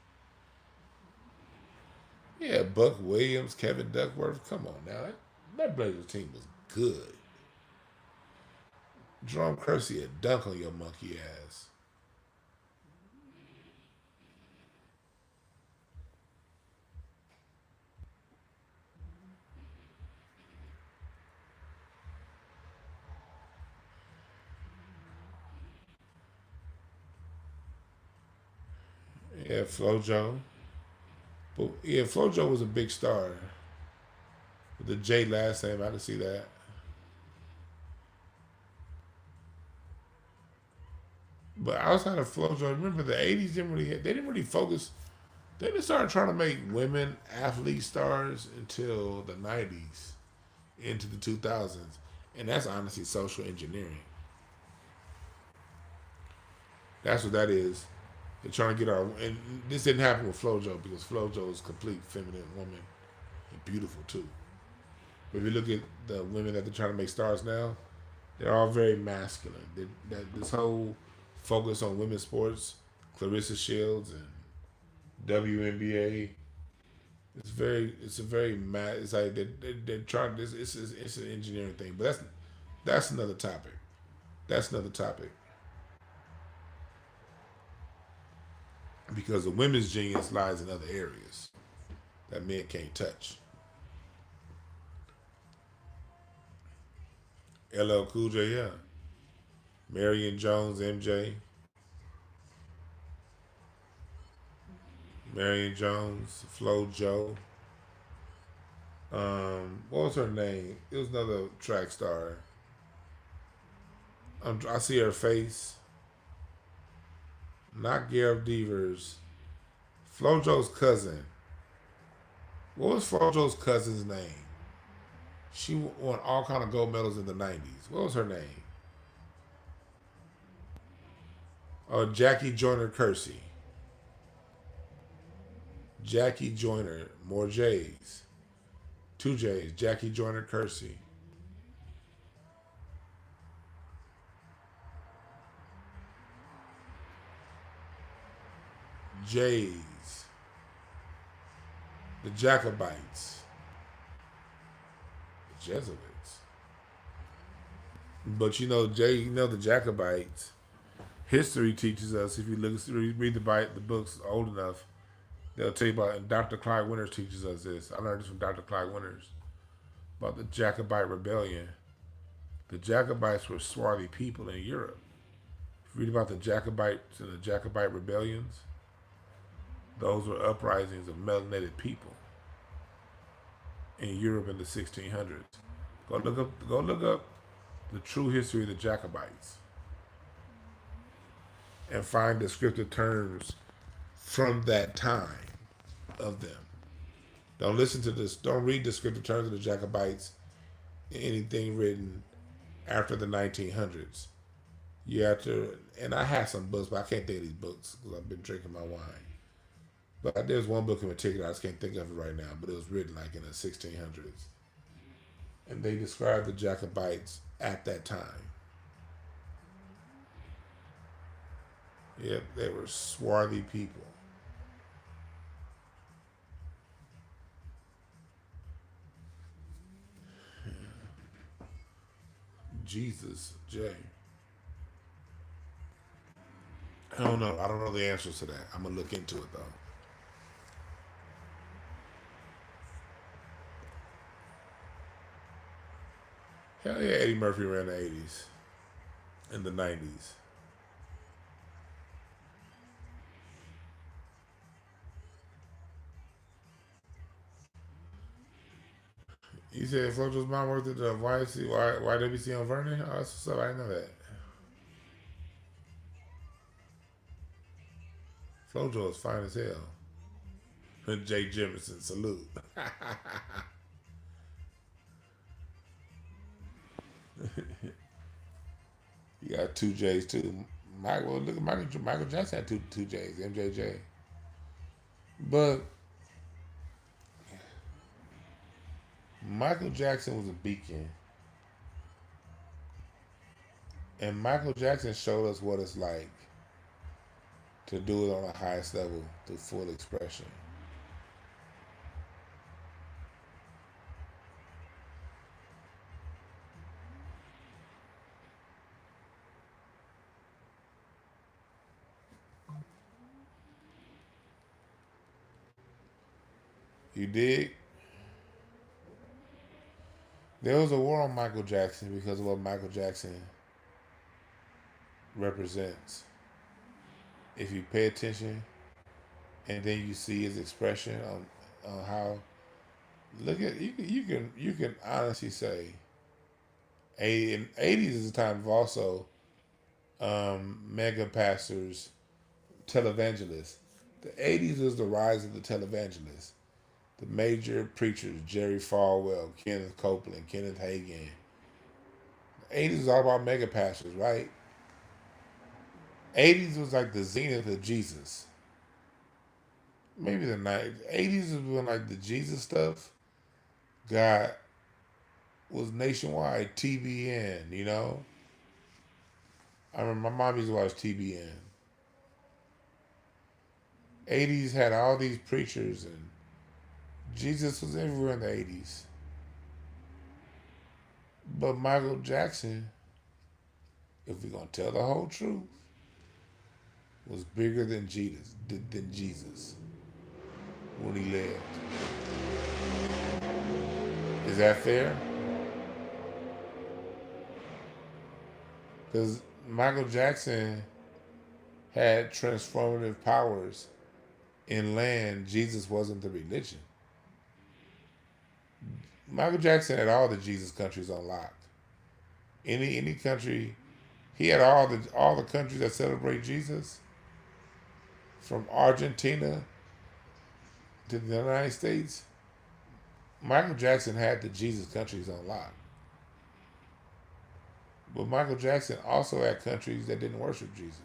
Yeah, Buck Williams, Kevin Duckworth. Come on now. That Blazers team was good. Jerome Kersey a dunk on your monkey ass. Yeah, FloJo. But yeah, FloJo was a big star. With the J last name, I can see that. But outside of FloJo, remember the '80s they didn't really focus. They didn't start trying to make women athlete stars until the '90s, into the 2000s, and that's honestly social engineering. That's what that is. They're trying to get our, and this didn't happen with FloJo because FloJo is a complete feminine woman and beautiful too. But if you look at the women that they're trying to make stars now, they're all very masculine. This whole focus on women's sports, Clarissa Shields and WNBA, it's a very it's like they're trying this. It's an engineering thing, but that's another topic. That's another topic because the women's genius lies in other areas that men can't touch. LL Cool J, yeah. Marion Jones, MJ, Marion Jones, Flo Jo. What was her name? It was another track star. I see her face. Not Gareth Devers. Flojo's cousin. What was Flojo's cousin's name? She won all kind of gold medals in the '90s. What was her name? Oh, Jackie Joyner Kersey. Jackie Joyner. More J's. Two J's. Jackie Joyner Kersey. J's. The Jacobites. The Jesuits. But you know the Jacobites. History teaches us, if you read the books old enough, they'll tell you about, and Dr. Clyde Winters teaches us this. I learned this from Dr. Clyde Winters about the Jacobite rebellion. The Jacobites were swarthy people in Europe. If you read about the Jacobites and the Jacobite rebellions, those were uprisings of melanated people in Europe in the 1600s. Go look up the true history of the Jacobites and find descriptive terms from that time of them. Don't listen to this. Don't read descriptive terms of the Jacobites in anything written after the 1900s. You have to, and I have some books, but I can't think of these books because I've been drinking my wine. But there's one book in particular, I just can't think of it right now, but it was written like in the 1600s. And they described the Jacobites at that time. Yep, they were swarthy people. Jesus, Jay. I don't know. I don't know the answers to that. I'm going to look into it, though. Hell yeah, Eddie Murphy ran the 80s and the 90s. You said Flojo's mom worked at the YWC on Vernon? Oh, that's what's up. I didn't know that. Flojo is fine as hell. Jay Jemison, salute. You got two J's too. Look at Michael Jackson had two J's, MJJ. But Michael Jackson was a beacon. And Michael Jackson showed us what it's like to do it on the highest level through full expression. You dig? There was a war on Michael Jackson because of what Michael Jackson represents. If you pay attention and then you see his expression on how. Look at you can honestly say, 80s is a time of also mega pastors, televangelists. The 80s was the rise of the televangelists. The major preachers, Jerry Falwell, Kenneth Copeland, Kenneth Hagin. The 80s was all about mega pastors, right? 80s was like the zenith of Jesus. Maybe the 90s. 80s was when like the Jesus stuff got was nationwide. TBN, you know. I remember my mom used to watch TBN. 80s had all these preachers and Jesus was everywhere in the 80s. But Michael Jackson, if we're gonna tell the whole truth, was bigger than Jesus when he lived. Is that fair? Because Michael Jackson had transformative powers in land. Jesus wasn't the religion. Michael Jackson had all the Jesus countries on lock. Any country, he had all the countries that celebrate Jesus, from Argentina to the United States. Michael Jackson had the Jesus countries on lock. But Michael Jackson also had countries that didn't worship Jesus.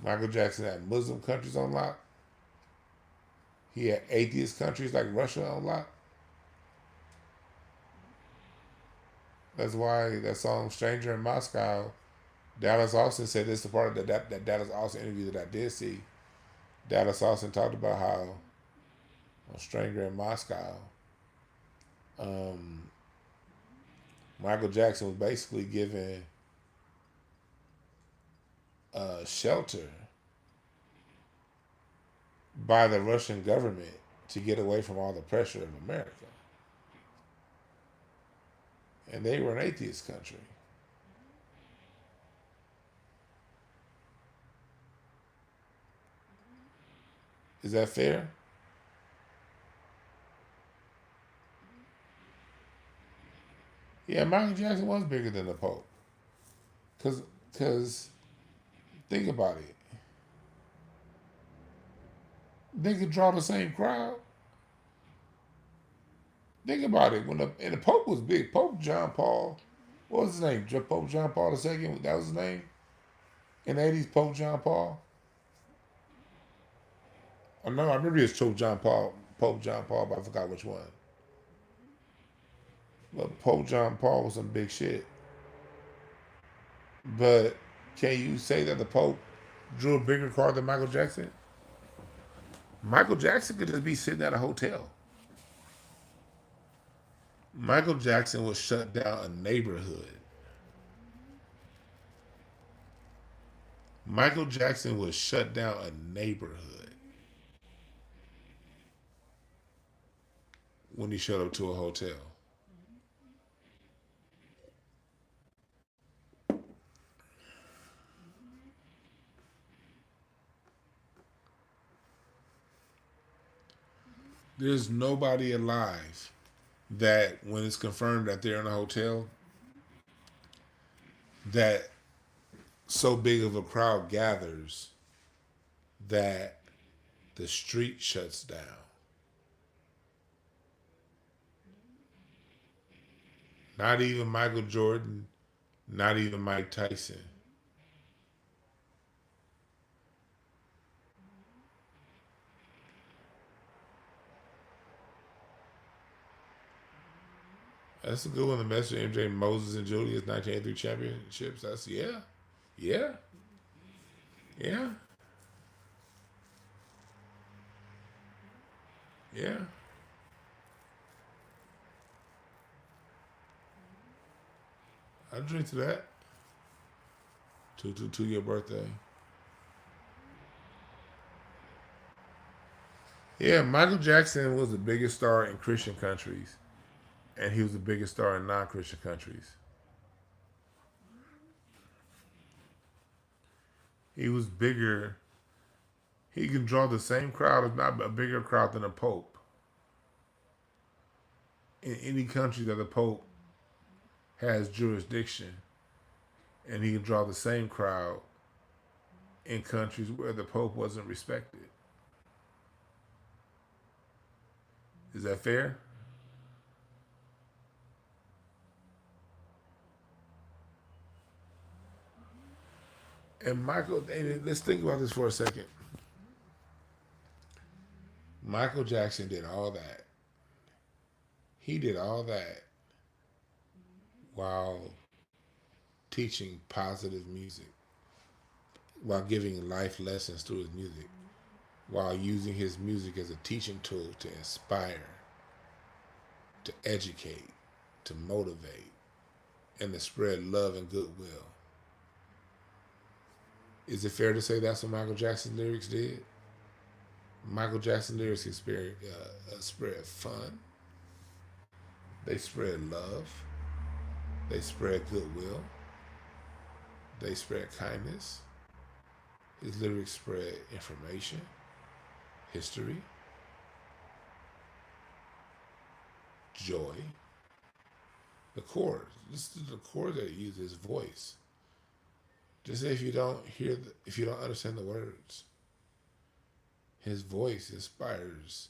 Michael Jackson had Muslim countries on lock. He had atheist countries like Russia on lock. That's why that song "Stranger in Moscow," Dallas Austin said this is the part of that Dallas Austin interview that I did see. Dallas Austin talked about how on "Stranger in Moscow," um, Michael Jackson was basically given shelter by the Russian government to get away from all the pressure of America. And they were an atheist country. Is that fair? Yeah, Michael Jackson was bigger than the Pope. Cause think about it. They could draw the same crowd. Think about it. And the Pope was big. Pope John Paul, what was his name? Pope John Paul II. That was his name. In the 80s, Pope John Paul. Oh no, I remember it was Pope John Paul, but I forgot which one. But Pope John Paul was some big shit. But can you say that the Pope drew a bigger crowd than Michael Jackson? Michael Jackson could just be sitting at a hotel. Michael Jackson would shut down a neighborhood. Michael Jackson would shut down a neighborhood when he showed up to a hotel. There's nobody alive that, when it's confirmed that they're in a hotel, that so big of a crowd gathers that the street shuts down. Not even Michael Jordan, not even Mike Tyson. That's a good one. The Mets of MJ, Moses, and Julius 1983 championships. That's yeah, yeah, yeah. I drink to that. To your birthday. Yeah, Michael Jackson was the biggest star in Christian countries, and he was the biggest star in non-Christian countries. He was bigger He can draw the same crowd, if not a bigger crowd than a pope. In any country that the pope has jurisdiction, and he can draw the same crowd in countries where the pope wasn't respected. Is that fair? And Michael, let's think about this for a second. Michael Jackson did all that. He did all that while teaching positive music, while giving life lessons through his music, while using his music as a teaching tool to inspire, to educate, to motivate, and to spread love and goodwill. Is it fair to say that's what Michael Jackson's lyrics did? Michael Jackson lyrics spread fun. They spread love. They spread goodwill. They spread kindness. His lyrics spread information, history, joy. The chords. This is the chords that he uses, his voice. Just say if you don't understand the words. His voice inspires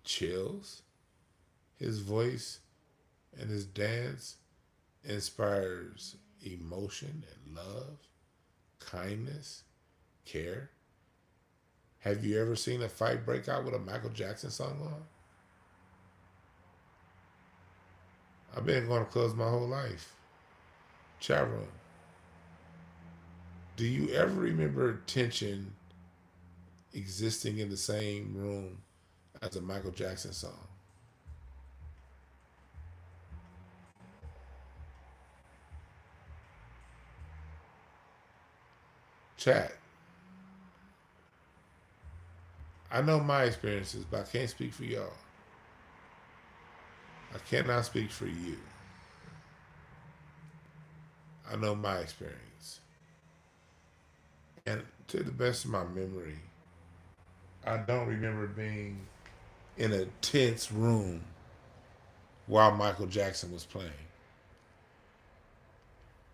chills. His voice and his dance inspires emotion and love, kindness, care. Have you ever seen a fight break out with a Michael Jackson song on? I've been going to clubs my whole life. Chat room. Do you ever remember tension existing in the same room as a Michael Jackson song? Chat. I know my experiences, but I can't speak for y'all. I cannot speak for you. I know my experience. And to the best of my memory, I don't remember being in a tense room while Michael Jackson was playing.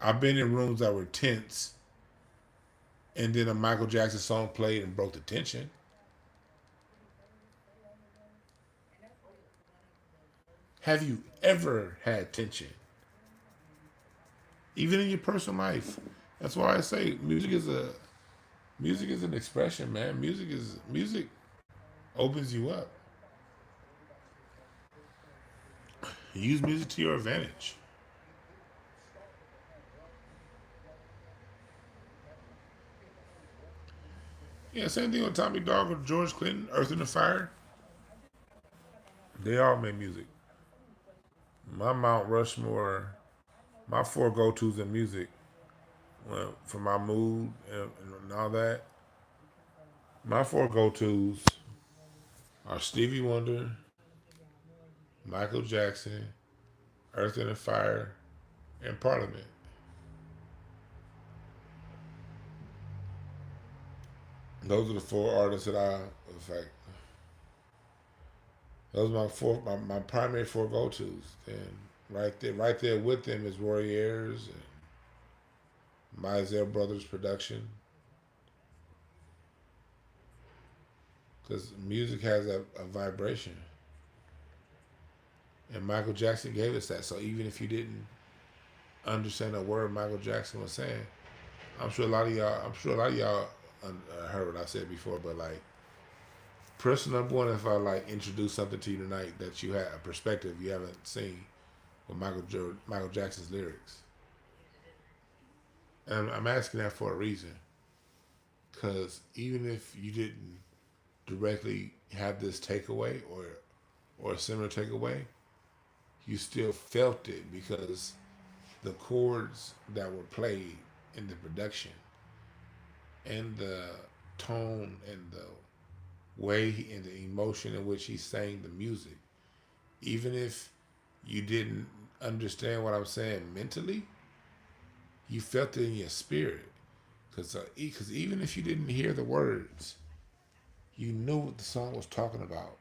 I've been in rooms that were tense, and then a Michael Jackson song played and broke the tension. Have you ever had tension? Even in your personal life. That's why I say music is an expression, man. Music opens you up. Use music to your advantage. Yeah, same thing with Tommy Dog or George Clinton, Earth and the Fire. They all made music. My Mount Rushmore, my four go-tos in music, for my mood and all that, my four go-tos are Stevie Wonder, Michael Jackson, Earth and the Fire, and Parliament. Those are the four artists that in fact, those are my primary four go-tos. And right there with them is Roy Ayers and Mizell Brothers production. Because music has a vibration. And Michael Jackson gave us that. So even if you didn't understand a word Michael Jackson was saying, I'm sure a lot of y'all heard what I said before, but like, person number one, if I like introduce something to you tonight that you had a perspective you haven't seen with Michael Jackson's lyrics, and I'm asking that for a reason, because even if you didn't directly have this takeaway or a similar takeaway, you still felt it because the chords that were played in the production and the tone and the way and the emotion in which he sang the music, even if you didn't understand what I'm saying mentally, you felt it in your spirit Because even if you didn't hear the words, you knew what the song was talking about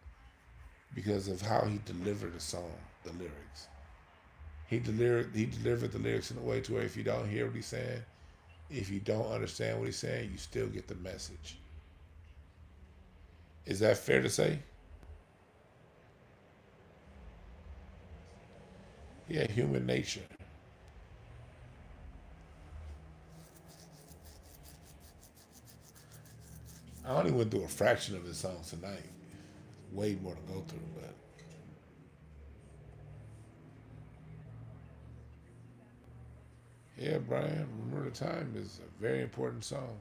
because of how he delivered the song, the lyrics. He delivered the lyrics in a way to where if you don't hear what he's saying, if you don't understand what he's saying, you still get the message. Is that fair to say? Yeah, human nature. I only went through a fraction of his songs tonight. Way more to go through, but yeah, Brian, Remember the Time is a very important song.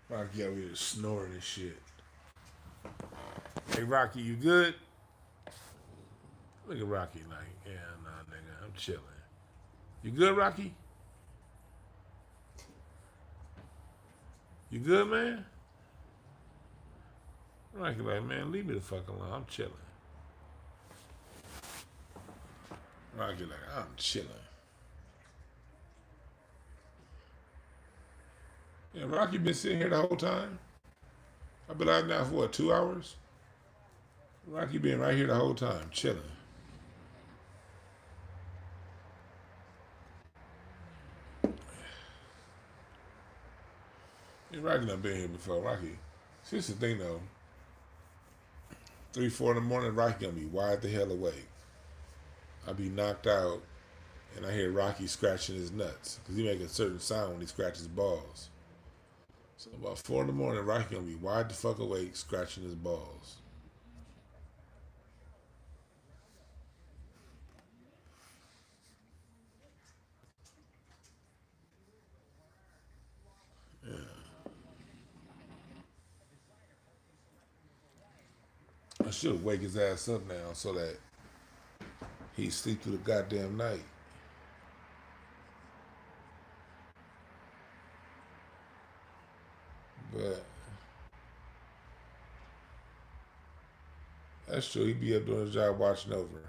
Rocky over here snoring and shit. Hey, Rocky, you good? Look at Rocky like, yeah, nah, nigga, I'm chilling. You good, Rocky? You good, man? Rocky like, man, leave me the fuck alone. I'm chilling. Rocky like, I'm chilling. Yeah, Rocky been sitting here the whole time. I've been out now for what, 2 hours? Rocky been right here the whole time, chilling. Yeah, Rocky done been here before. Rocky, see, this the thing though. 3, 4 in the morning, Rocky gonna be wide the hell awake. I'll be knocked out, and I hear Rocky scratching his nuts because he make a certain sound when he scratches balls. So about 4 in the morning, Rocky gonna be wide the fuck awake, scratching his balls. I should wake his ass up now so that he sleep through the goddamn night. But that's true. He be up doing his job watching over.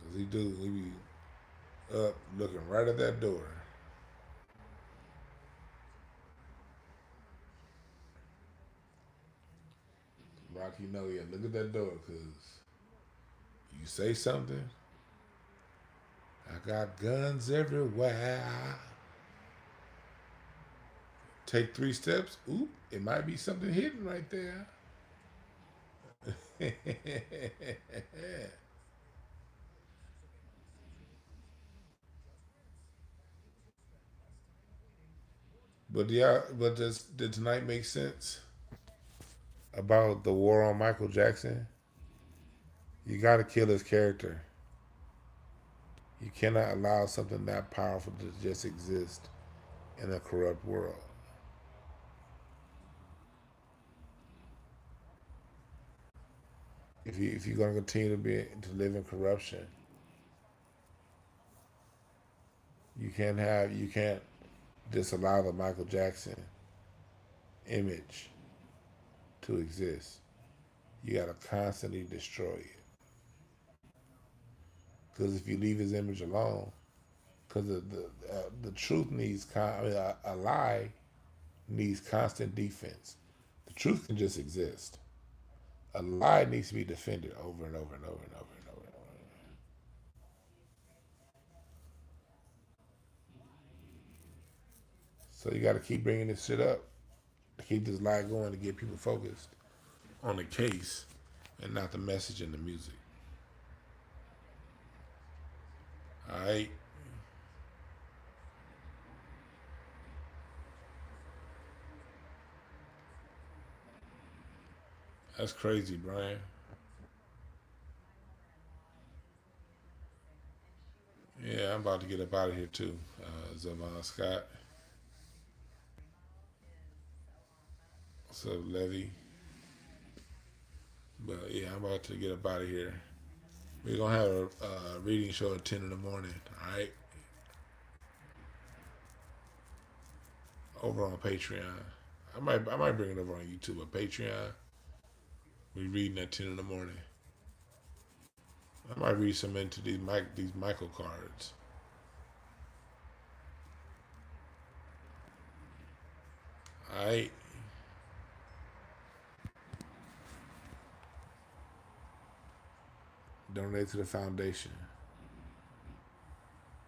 Cause he be up looking right at that door. Rocky know, yeah, look at that door, cause you say something, I got guns everywhere. Take 3 steps, oop, it might be something hidden right there. But yeah, but did tonight make sense about the war on Michael Jackson? You got to kill his character. You cannot allow something that powerful to just exist in a corrupt world. If you're gonna continue to live in corruption, you can't disallow the Michael Jackson image to exist. You gotta constantly destroy it. Because if you leave his image alone, because the truth needs a lie needs constant defense. The truth can just exist. A lie needs to be defended over and over and over and over and over and over. So you got to keep bringing this shit up, to keep this lie going, to get people focused on the case and not the message and the music. All right. That's crazy, Brian. Yeah, I'm about to get up out of here too. Zavon Scott. What's up, Levy? But yeah, I'm about to get up out of here. We're gonna have a reading show at 10 in the morning. All right, over on Patreon. I might bring it over on YouTube, but Patreon. We reading at 10 in the morning. I might read some into these Michael cards. Alright. Donate to the foundation.